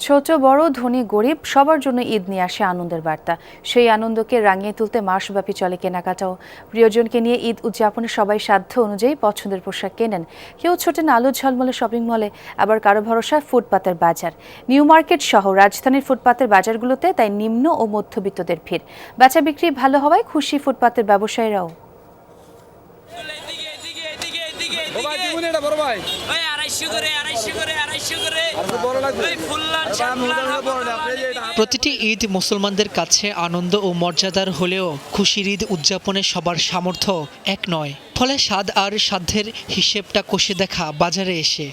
ছোট বড় ধনী গরিব সবার জন্য ঈদ নিয়ে আসে আনন্দের বার্তা। সেই আনন্দকে রাঙিয়ে তুলতে মাসব্যাপী চলে কেনাকাটাও। প্রিয়জনকে নিয়ে ঈদ উদযাপনে সবাই সাধ্য অনুযায়ী পছন্দের পোশাক কেনেন। কেউ ছোটেন আলো ঝলমলে শপিং মলে, আবার কারো ভরসা ফুটপাতের বাজার। নিউ মার্কেট সহ রাজধানীর ফুটপাতের বাজারগুলোতে তাই নিম্ন ও মধ্যবিত্তদের ভিড়। বেচা বিক্রি ভালো হওয়ায় খুশি ফুটপাতের ব্যবসায়ীরাও। প্রতিটি ঈদ মুসলমানদের কাছে আনন্দ ও মর্যাদার হলেও খুশির ঈদ উদযাপনে সবার সামর্থ্য এক নয়। ফলে স্বাদ আর সাধ্যের হিসেবটা কষে দেখা বাজারে এসে।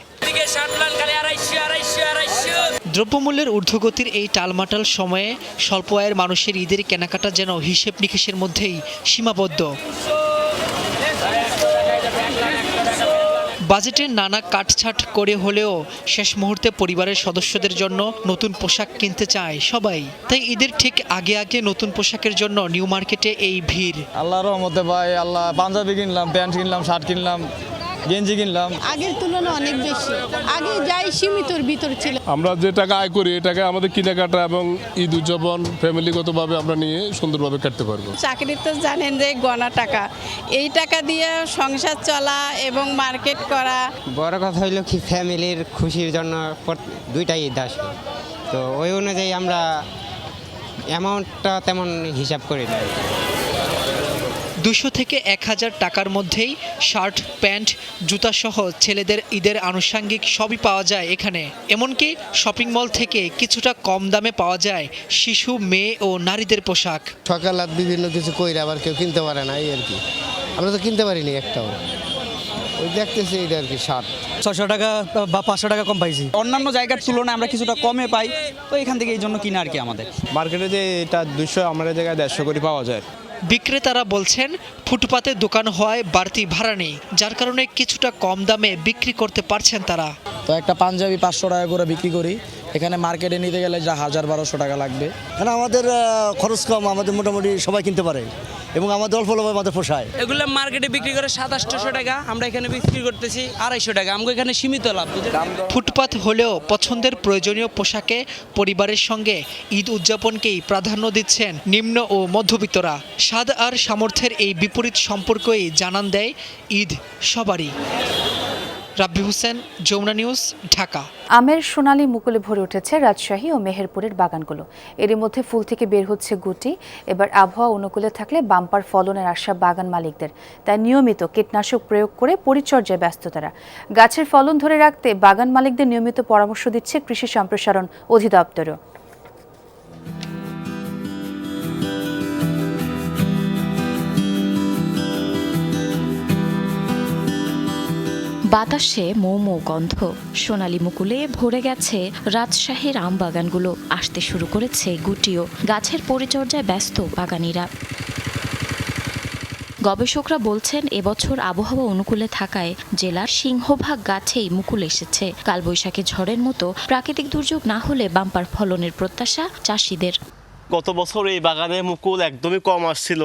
দ্রব্যমূল্যের ঊর্ধ্বগতির এই টালমাটাল সময়ে স্বল্প আয়ের মানুষের ঈদের কেনাকাটা যেন হিসেব নিকেশের মধ্যেই সীমাবদ্ধ। বাজেটের নানা কাটছাট করে হলেও শেষ মুহূর্তে পরিবারের সদস্যদের জন্য নতুন পোশাক কিনতে চায় সবাই। তাই ঈদের ঠিক আগে আগে নতুন পোশাকের জন্য নিউ মার্কেটে এই ভিড়। আল্লাহর রহমতে ভাই, আল্লাহ পাঞ্জাবি কিনলাম, প্যান্ট কিনলাম, শার্ট কিনলাম, গেঞ্জি কিনলাম। আগের তুলনায় অনেক বেশি, আগে যাই সীমিতর ভিতর ছিল। আমরা যে টাকা আয় করি এই টাকা আমাদের কেনাকাটা এবং ঈদ উদযাপন ফ্যামিলিগতভাবে আমরা নিয়ে সুন্দরভাবে কাটতে পারবো। চাকরি তো জানেন যে গণা টাকা, এই টাকা দিয়ে সংসার চলা এবং মার্কেট করা। বড় কথা হইলো কি ফ্যামিলির খুশির জন্য দুইটাই ঈদ আসে, তো ওই অনুযায়ী আমরা অ্যামাউন্টটা তেমন হিসাব করি না। 200 থেকে 1000 টাকার মধ্যেই শার্ট, প্যান্ট, জুতাসহ ছেলেদের ঈদের আনুষঙ্গিক সবই পাওয়া যায় এখানে। এমনকি শপিং মল থেকে কিছুটা কম দামে পাওয়া যায় শিশু, মেয়ে ও নারীদের পোশাক। সকাল রাত বিভিন্ন কিছু কইরা আবার কেউ কিনতে পারে না, এই আর কি। আমরা তো কিনতে পারিনি একটাও। ওই দেখতেছি এটা আর কি শার্ট 600 টাকা বা 500 টাকা কম পাইছি। অন্যান্য জায়গার তুলনায় আমরা কিছুটা কমে পাই, তো এখান থেকে এই জন্য কিনা আর কি। আমাদের মার্কেটে যে এটা 200, আমাদের জায়গায় 150 করে পাওয়া যায়। বিক্রেতারা বলছেন ফুটপাতে দোকান হওয়ায় বাড়তি ভাড়া নেই, যার কারণে কিছুটা কম দামে বিক্রি করতে পারছেন তারা। তো একটা পাঞ্জাবি 500 টাকা করে বিক্রি করি, এখানে মার্কেটে নিতে গেলে যা 1000-1200 টাকা লাগবে। কারণ আমাদের খরচ কম, আমাদের মোটামুটি সবাই কিনতে পারে এবং আমাদের অল্প লোভে আমাদের পোষায়। এগুলো মার্কেটে বিক্রি করে 700-800 টাকা, আমরা এখানে বিক্রি করতেছি 250 টাকা। আমাকে এখানে সীমিত লাভ। ফুটপাত হলেও পছন্দের প্রয়োজনীয় পোশাকে পরিবারের সঙ্গে ঈদ উদযাপনকেই প্রাধান্য দিচ্ছেন নিম্ন ও মধ্যবিত্তরা। স্বাদ আর সামর্থ্যের এই বিপরীত সম্পর্কই জানান দেয় ঈদ সবারই। রাব্বি হোসেন, যমুনা নিউজ, ঢাকা। আমের সোনালী মুকুলে ভরে উঠেছে রাজশাহী ও মেহেরপুরের বাগানগুলো। এরই মধ্যে ফুল থেকে বের হচ্ছে গুটি। এবার আবহাওয়া অনুকূলে থাকলে বাম্পার ফলনের আশা বাগান মালিকদের। তাই নিয়মিত কীটনাশক প্রয়োগ করে পরিচর্যায় ব্যস্ত তারা। গাছের ফলন ধরে রাখতে বাগান মালিকদের নিয়মিত পরামর্শ দিচ্ছে কৃষি সম্প্রসারণ অধিদপ্তরও। বাতাসে মৌ মৌ গন্ধ, সোনালী মুকুলে ভরে গেছে রাজশাহীর আম বাগানগুলো। আসতে শুরু করেছে গুটিও। গাছের পরিচর্যায় ব্যস্ত বাগানীরা। গবেষকরা বলছেন এবছর আবহাওয়া অনুকূলে থাকায় জেলার সিংহভাগ গাছেই মুকুল এসেছে। কালবৈশাখী ঝড়ের মতো প্রাকৃতিক দুর্যোগ না হলে বাম্পার ফলনের প্রত্যাশা চাষিদের। গত বছর এই বাগানে মুকুল একদমই কম আসছিল,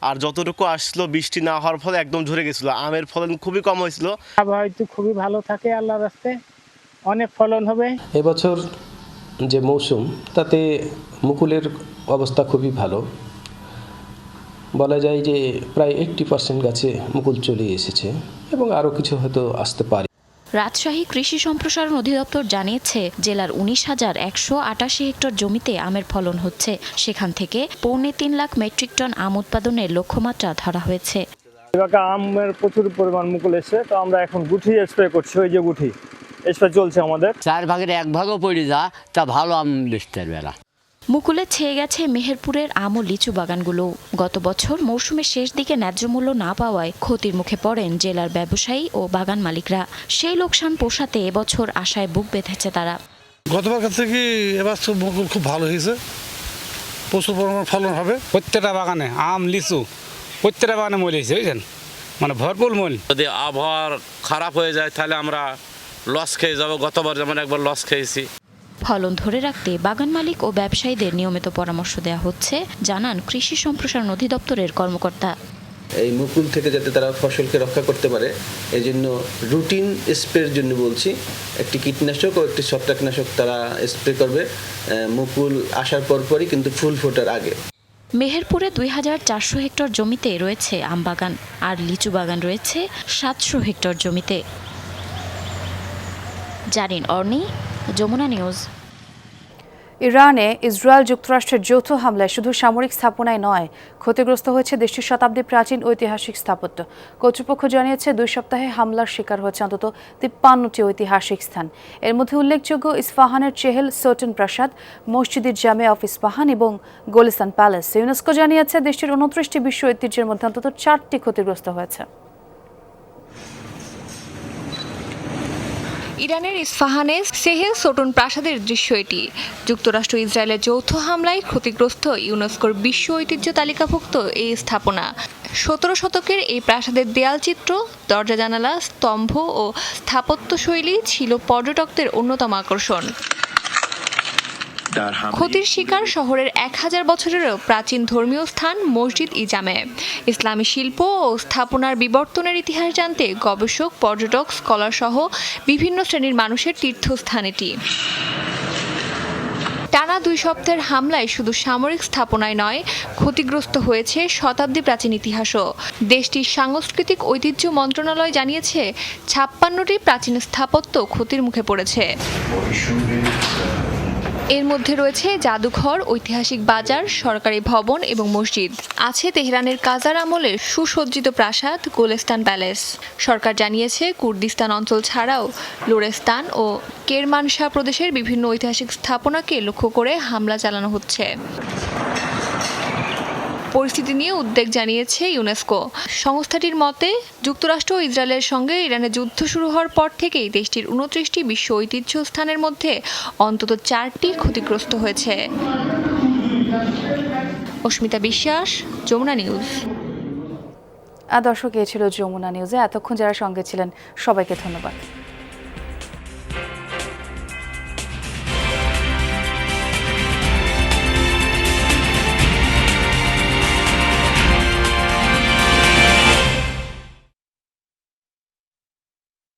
আর যতটুকু আসছিল বৃষ্টি না হওয়ার ফলে একদম ঝরে গেছিল। আমের ফলন খুবই কম হয়েছিল। আবহাওয়া হয়তো খুবই ভালো থাকে, আল্লাহর রাস্তায় অনেক ফলন হবে। এবছর যে মৌসুম তাতে মুকুলের অবস্থা খুবই ভালো, বলা যায় যে প্রায় 80% গাছে মুকুল চলে এসেছে এবং আরও কিছু হয়তো আসতে পারে। রাজশাহী কৃষি সম্প্রসারণ অধিদপ্তর জানিয়েছে জেলার 19,188 হেক্টর জমিতে আমের ফলন হচ্ছে। সেখান থেকে 3.25 লাখ মেট্রিক টন আম উৎপাদনের লক্ষ্যমাত্রা ধরা হয়েছে। এবার আমের প্রচুর পরিমাণ মুকুল এসে, তো আমরা এখন গুঠি স্প্রে করছি। ওই যে গুঠি স্প্রে চলছে আমাদের। 4 ভাগের 1 ভাগও পড়ে যা তা ভালো আম বেচতে পারবে না। মুকুলে ছেয়ে গেছে মেহেরপুরের আম ও লিচু বাগানগুলো। গত বছর মৌসুমের শেষ দিকে ন্যায্য মূল্য না পাওয়ায় ক্ষতির মুখে পড়েন জেলার ব্যবসায়ী ও বাগান মালিকরা। সেই লোকসান পোষাতে এবছর আশায় বুক বেঁধেছে তারা। গতবার থেকে এবার মুকুল খুব ভালো হয়েছে, প্রচুর পরিমাণ ফলন হবে। প্রত্যেকটা বাগানে আম লিচু প্রত্যেকটা বাগানে মূল হয়েছে, বুঝছেন, মানে ভরপুর মূল। যদি আবহাওয়া খারাপ হয়ে যায় তাহলে আমরা লস খেয়ে যাবো। গতবার যেমন একবার লস খেয়েছি। ফলন ধরে রাখতে বাগান মালিক ও ব্যবসায়ীদের নিয়মিত পরামর্শ দেওয়া হচ্ছে, জানান কৃষি সম্প্রসারণ অধিদপ্তরের কর্মকর্তা। এই মুকুল থেকে যাতে তারা ফসলকে রক্ষা করতে পারে এই জন্য রুটিন স্প্রের জন্য বলছি, একটি কীটনাশক ও একটি ছত্রাকনাশক তারা স্প্রে করবে মুকুল আসার পরপরই, কিন্তু ফুল ফোটার আগে। মেহেরপুরে 2,400 হেক্টর জমিতে রয়েছে আম বাগান, আর লিচু বাগান রয়েছে 700 হেক্টর জমিতে। জারিন অর্নি, যমুনা নিউজ। ইরানে ইসরায়েল যুক্তরাষ্ট্রের যৌথ হামলায় শুধু সামরিক স্থাপনায় নয়, ক্ষতিগ্রস্ত হয়েছে দেশটির শতাব্দী প্রাচীন ঐতিহাসিক স্থাপত্য। কর্তৃপক্ষ জানিয়েছে 2 সপ্তাহে হামলার শিকার হয়েছে অন্তত 53টি ঐতিহাসিক স্থান। এর মধ্যে উল্লেখযোগ্য ইস্পাহানের চেহেল সোটন প্রাসাদ, মসজিদ জামে অফ ইস্পাহান এবং গোলিস্তান প্যালেস। ইউনেস্কো জানিয়েছে দেশটির 29টি বিশ্ব ঐতিহ্যের মধ্যে অন্তত 4টি ক্ষতিগ্রস্ত হয়েছে। ইরানের ইস্পাহানে চেহেল সোটন প্রাসাদের দৃশ্য এটি। যুক্তরাষ্ট্র ইসরায়েলের যৌথ হামলায় ক্ষতিগ্রস্ত ইউনেস্কোর বিশ্ব ঐতিহ্য তালিকাভুক্ত এই স্থাপনা। 17 শতকের এই প্রাসাদের দেয়ালচিত্র, দরজা জানালা, স্তম্ভ ও স্থাপত্যশৈলী ছিল পর্যটকদের অন্যতম আকর্ষণ। ক্ষতির শিকার শহরের 1000 বছরেরও প্রাচীন ধর্মীয় স্থান মসজিদ ই জামে। ইসলামী শিল্প ও স্থাপনার বিবর্তনের ইতিহাস জানতে গবেষক, পর্যটক, স্কলার সহ বিভিন্ন শ্রেণীর মানুষের তীর্থস্থান এটি। টানা 2 সপ্তাহের হামলায় শুধু সামরিক স্থাপনায় নয়, ক্ষতিগ্রস্ত হয়েছে শতাব্দী প্রাচীন ইতিহাসও। দেশটির সাংস্কৃতিক ঐতিহ্য মন্ত্রণালয় জানিয়েছে 56টি প্রাচীন স্থাপত্য ক্ষতির মুখে পড়েছে। এর মধ্যে রয়েছে জাদুঘর, ঐতিহাসিক বাজার, সরকারি ভবন এবং মসজিদ। আছে তেহরানের কাজার আমলের সুসজ্জিত প্রাসাদ, গোলিস্তান প্যালেস। সরকার জানিয়েছে কুর্দিস্তান অঞ্চল ছাড়াও লোরেস্তান ও কেরমানশাহ প্রদেশের বিভিন্ন ঐতিহাসিক স্থাপনাকে লক্ষ্য করে হামলা চালানো হচ্ছে। পরিস্থিতি নিয়ে উদ্বেগ জানিয়েছে ইউনেস্কো। সংস্থাটির মতে যুক্তরাষ্ট্র ও ইসরায়েলের সঙ্গে ইরানের যুদ্ধ শুরু হওয়ার পর থেকেই দেশটির 29টি বিশ্ব ঐতিহ্য স্থানের মধ্যে অন্তত 4টি ক্ষতিগ্রস্ত হয়েছে। অস্মিতা বিশ্বাস, যমুনা নিউজ। দর্শক, এ ছিল যমুনা নিউজে। এতক্ষণ যারা সঙ্গে ছিলেন সবাইকে ধন্যবাদ।